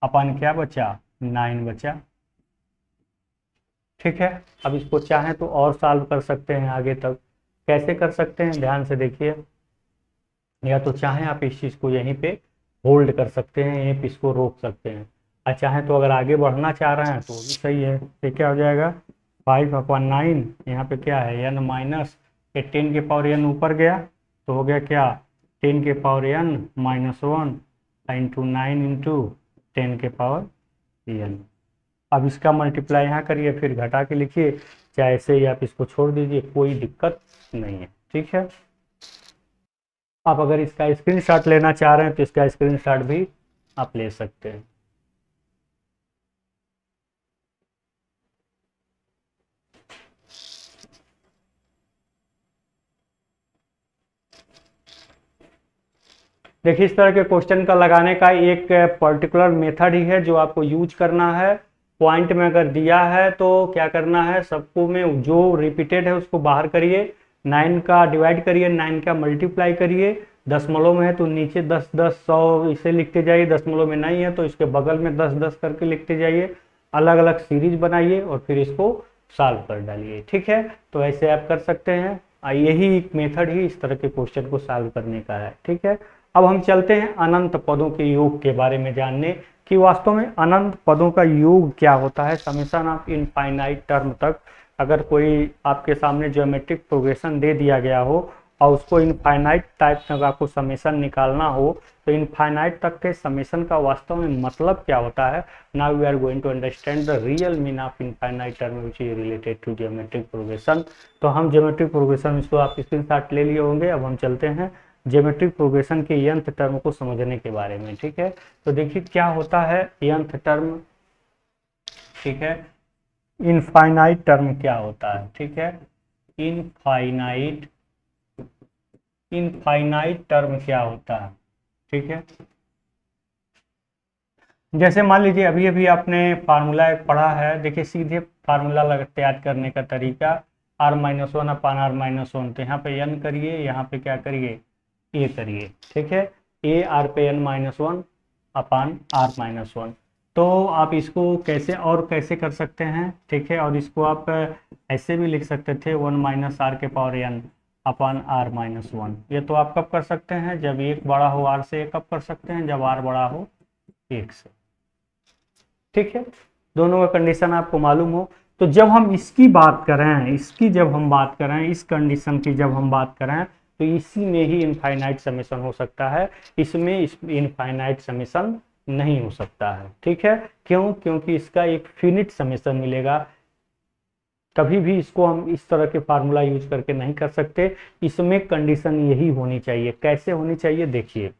अपन क्या बचा 9 बचा। ठीक है, अब इसको चाहें तो और सॉल्व कर सकते हैं आगे तक। कैसे कर सकते हैं ध्यान से देखिए, या तो चाहें आप इस चीज़ को यहीं पे होल्ड कर सकते हैं, यहीं पे इसको रोक सकते हैं, और चाहें तो अगर आगे बढ़ना चाह रहे हैं तो भी सही है। तो क्या हो जाएगा 5/9, यहाँ पे क्या है n माइनस 10 के पावर n ऊपर गया तो हो गया क्या 10 के power n minus 1 into 9 into 10 के पावर n। अब इसका मल्टीप्लाई यहाँ करिए, फिर घटा के लिखिए, चाहे ऐसे ही आप इसको छोड़ दीजिए, कोई दिक्कत नहीं है। ठीक है, आप अगर इसका स्क्रीनशॉट लेना चाह रहे हैं तो इसका स्क्रीनशॉट भी आप ले सकते हैं। देखिए इस तरह के क्वेश्चन का लगाने का एक पर्टिकुलर मेथड ही है जो आपको यूज करना है। पॉइंट में अगर दिया है तो क्या करना है, सबको में जो रिपीटेड है उसको बाहर करिए, 9 का डिवाइड करिए, 9 का मल्टीप्लाई करिए, दशमलव में है तो नीचे 10 10 100 इसे लिखते जाइए, दशमलव में नहीं है तो इसके बगल में 10 10 करके लिखते जाइए, अलग अलग सीरीज बनाइए और फिर इसको सॉल्व कर डालिए। ठीक है, तो ऐसे आप कर सकते हैं, यही एक मेथड ही इस तरह के क्वेश्चन को सॉल्व करने का है। ठीक है, अब हम चलते हैं अनंत पदों के योग के बारे में जानने कि वास्तव में अनंत पदों का योग क्या होता है, समेशन ऑफ इनफाइनाइट टर्म तक। अगर कोई आपके सामने ज्योमेट्रिक प्रोग्रेशन दे दिया गया हो और उसको इनफाइनाइट टाइप तक आपको समेशन निकालना हो, तो इनफाइनाइट तक के समेशन का वास्तव में मतलब क्या होता है। Now we are going to understand the real mean of infinite term which is related to geometric progression. तो हम ज्योमेट्रिक प्रोग्रेशन इसको आप स्क्रीनशॉट ले लिए होंगे। अब हम चलते हैं ज्योमेट्रिक प्रोग्रेशन के nth टर्म को समझने के बारे में। ठीक है, तो देखिए क्या होता है nth टर्म। ठीक है, इनफाइनाइट टर्म क्या होता है। ठीक है, इनफाइनाइट टर्म क्या होता है। ठीक है, जैसे मान लीजिए अभी अभी आपने फार्मूला एक पढ़ा है, देखिए सीधे फार्मूला तैयार करने का तरीका r-1 अपान r-1, तो यहाँ पे n करिए, यहाँ पे क्या करिए a करिए। ठीक है, a r पे n-1 अपान r-1, तो आप इसको कैसे और कैसे कर सकते हैं। ठीक है, और इसको आप ऐसे भी लिख सकते थे 1 माइनस r के पावर n अपान r-1। ये तो आप कब कर सकते हैं, जब 1 बड़ा हो r से। कब कर सकते हैं, जब r बड़ा हो 1 से। ठीक है, दोनों का कंडीशन आपको मालूम हो। तो जब हम इसकी बात करें, जब हम बात करें इस कंडीशन की, जब हम बात करें तो इसी में ही इनफाइनाइट समेशन हो सकता है, इसमें इनफाइनाइट समेशन नहीं हो सकता है। ठीक है, क्यों, क्योंकि इसका एक फिनिट समेशन मिलेगा। कभी भी इसको हम इस तरह के फार्मूला यूज करके नहीं कर सकते, इसमें कंडीशन यही होनी चाहिए। कैसे होनी चाहिए देखिए,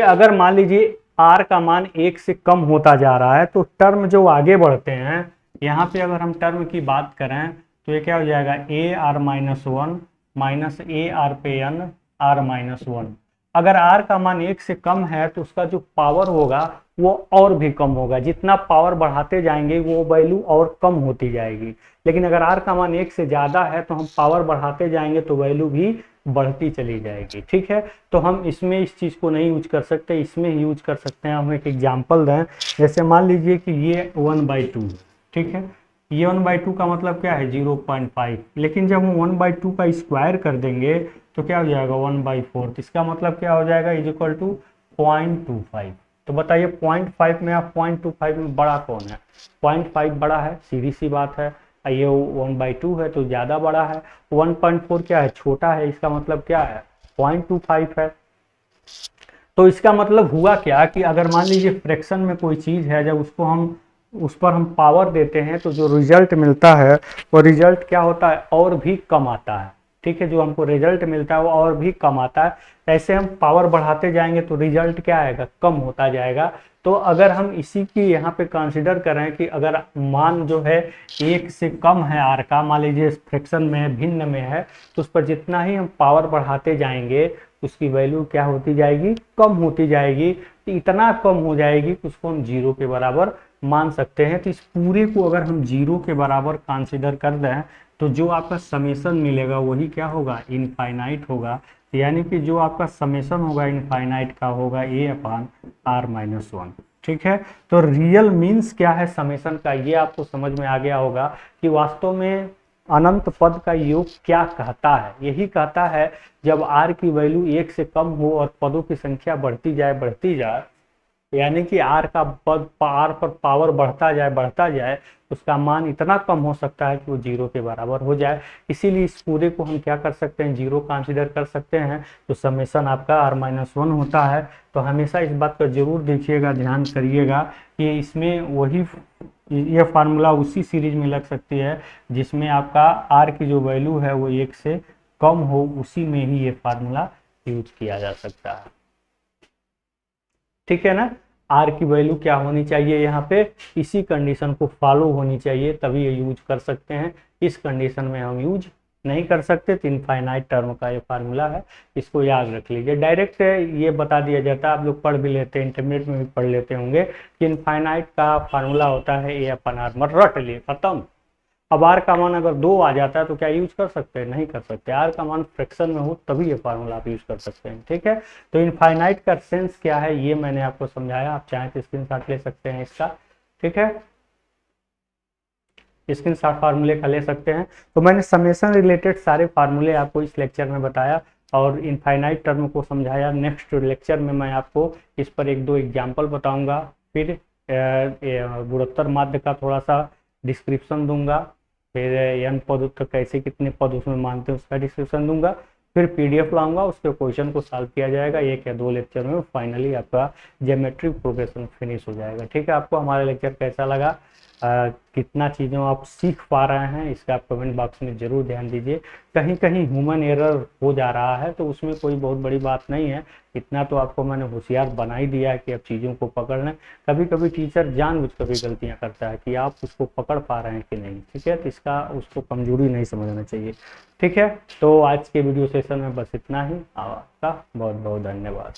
अगर मान लीजिए r का मान 1 से कम होता जा रहा है तो टर्म जो आगे बढ़ते हैं, यहाँ पे अगर हम टर्म की बात करें तो ये क्या हो जाएगा ar-1 माइनस ar पे n r-1। अगर r का मान 1 से कम है तो उसका जो पावर होगा वो और भी कम होगा, जितना पावर बढ़ाते जाएंगे वो वैल्यू और कम होती जाएगी। लेकिन अगर r का मान 1 से ज़्यादा है तो हम पावर बढ़ाते जाएंगे तो वैल्यू भी बढ़ती चली जाएगी। ठीक है, तो हम इसमें इस चीज़ को नहीं यूज कर सकते, इसमें यूज कर सकते हैं। हम एक एग्जांपल दें, जैसे मान लीजिए कि ये 1/2। ठीक है, ये 1/2 का मतलब क्या है 0.5, लेकिन जब हम 1/2 का स्क्वायर कर देंगे तो क्या हो जाएगा 1/4। इसका मतलब क्या हो जाएगा इज इक्वल टू 0.25। तो बताइए 0.5 में आप 0.25 में बड़ा कौन है, 0.5 बड़ा है, सीधी सी बात है। ये 1/2 है तो ज़्यादा बड़ा है, 1.4 क्या है छोटा है, इसका मतलब क्या है 0.25 है। तो इसका मतलब हुआ क्या कि अगर मान लीजिए फ्रैक्शन में कोई चीज़ है, जब उसको हम उस पर हम पावर देते हैं तो जो रिजल्ट मिलता है वो रिजल्ट क्या होता है और भी कम आता है। ठीक है, जो हमको रिजल्ट मिलता है वो और भी कम आता है। ऐसे हम पावर बढ़ाते जाएंगे तो रिजल्ट क्या आएगा, कम होता जाएगा। तो अगर हम इसी की यहाँ पे कंसिडर करें कि अगर मान जो है 1 से कम है आर का, मान लीजिए फ्रैक्शन में भिन्न में है, तो उस पर जितना ही हम पावर बढ़ाते जाएंगे उसकी वैल्यू क्या होती जाएगी, कम होती जाएगी। तो इतना कम हो जाएगी कि उसको हम जीरो के बराबर मान सकते हैं। तो इस पूरे को अगर हम जीरो के बराबर कंसिडर कर दें तो जो आपका समेशन मिलेगा वही क्या होगा, इनफाइनाइट होगा। यानी कि जो आपका समेशन होगा इनफाइनाइट का होगा a/r-1। ठीक है, तो रियल मीन्स क्या है समेशन का, ये आपको समझ में आ गया होगा कि वास्तव में अनंत पद का योग क्या कहता है। यही कहता है जब r की वैल्यू 1 से कम हो और पदों की संख्या बढ़ती जाए, यानी कि r का पद r पर पावर बढ़ता जाए, उसका मान इतना कम हो सकता है कि वो जीरो के बराबर हो जाए। इसीलिए इस पूरे को हम क्या कर सकते हैं, जीरो कंसीडर कर सकते हैं। तो समेशन आपका r-1 होता है। तो हमेशा इस बात पर जरूर देखिएगा, ध्यान करिएगा कि इसमें वही ये फार्मूला उसी सीरीज में लग सकती है जिसमें आपका r की जो वैल्यू है वो 1 से कम हो, उसी में ही ये फार्मूला यूज किया जा सकता है। ठीक है ना, आर की वैल्यू क्या होनी चाहिए, यहाँ पे इसी कंडीशन को फॉलो होनी चाहिए, तभी ये यूज कर सकते हैं। इस कंडीशन में हम यूज नहीं कर सकते। तो इनफाइनाइट टर्म का ये फार्मूला है, इसको याद रख लीजिए। डायरेक्ट ये बता दिया जाता है, आप लोग पढ़ भी लेते हैं, इंटरमीडिएट में भी पढ़ लेते होंगे कि इनफाइनाइट का फार्मूला होता है a/r, रट लिए, खत्म। अब आर का मान अगर 2 आ जाता है तो क्या यूज कर सकते हैं, नहीं कर सकते। आर का मान फ्रैक्शन में हो तभी ये फार्मूला आप यूज कर सकते हैं। ठीक है, तो इनफाइनाइट का सेंस क्या है ये मैंने आपको समझाया, आप चाहें तो स्क्रीनशॉट ले सकते हैं इसका। ठीक है, स्क्रीनशॉट फार्मूले का ले सकते हैं। तो मैंने समेशन रिलेटेड सारे फार्मूले आपको इस लेक्चर में बताया और इनफाइनाइट टर्म को समझाया। नेक्स्ट लेक्चर में मैं आपको इस पर 1-2 एग्जाम्पल बताऊंगा, फिर गुणोत्तर माध्य का थोड़ा सा डिस्क्रिप्शन दूंगा, फिर n पद तक कैसे कितने पद उसमें मानते हैं उसका डिस्क्रिप्शन दूंगा, फिर पीडीएफ लाऊंगा, उसके क्वेश्चन को सॉल्व किया जाएगा। 1 या 2 लेक्चर में फाइनली आपका ज्योमेट्रिक प्रोग्रेशन फिनिश हो जाएगा। ठीक है, आपको हमारा लेक्चर कैसा लगा, कितना चीज़ों आप सीख पा रहे हैं, इसका आप कमेंट बॉक्स में जरूर ध्यान दीजिए। कहीं कहीं ह्यूमन एरर हो जा रहा है तो उसमें कोई बहुत बड़ी बात नहीं है, इतना तो आपको मैंने होशियार बना ही दिया है कि आप चीज़ों को पकड़ लें। कभी कभी टीचर जानबूझकर भी गलतियां करता है कि आप उसको पकड़ पा रहे हैं कि नहीं। ठीक है, तो इसका उसको कमजोरी नहीं समझना चाहिए। ठीक है, तो आज के वीडियो सेशन में बस इतना ही। आपका बहुत बहुत धन्यवाद।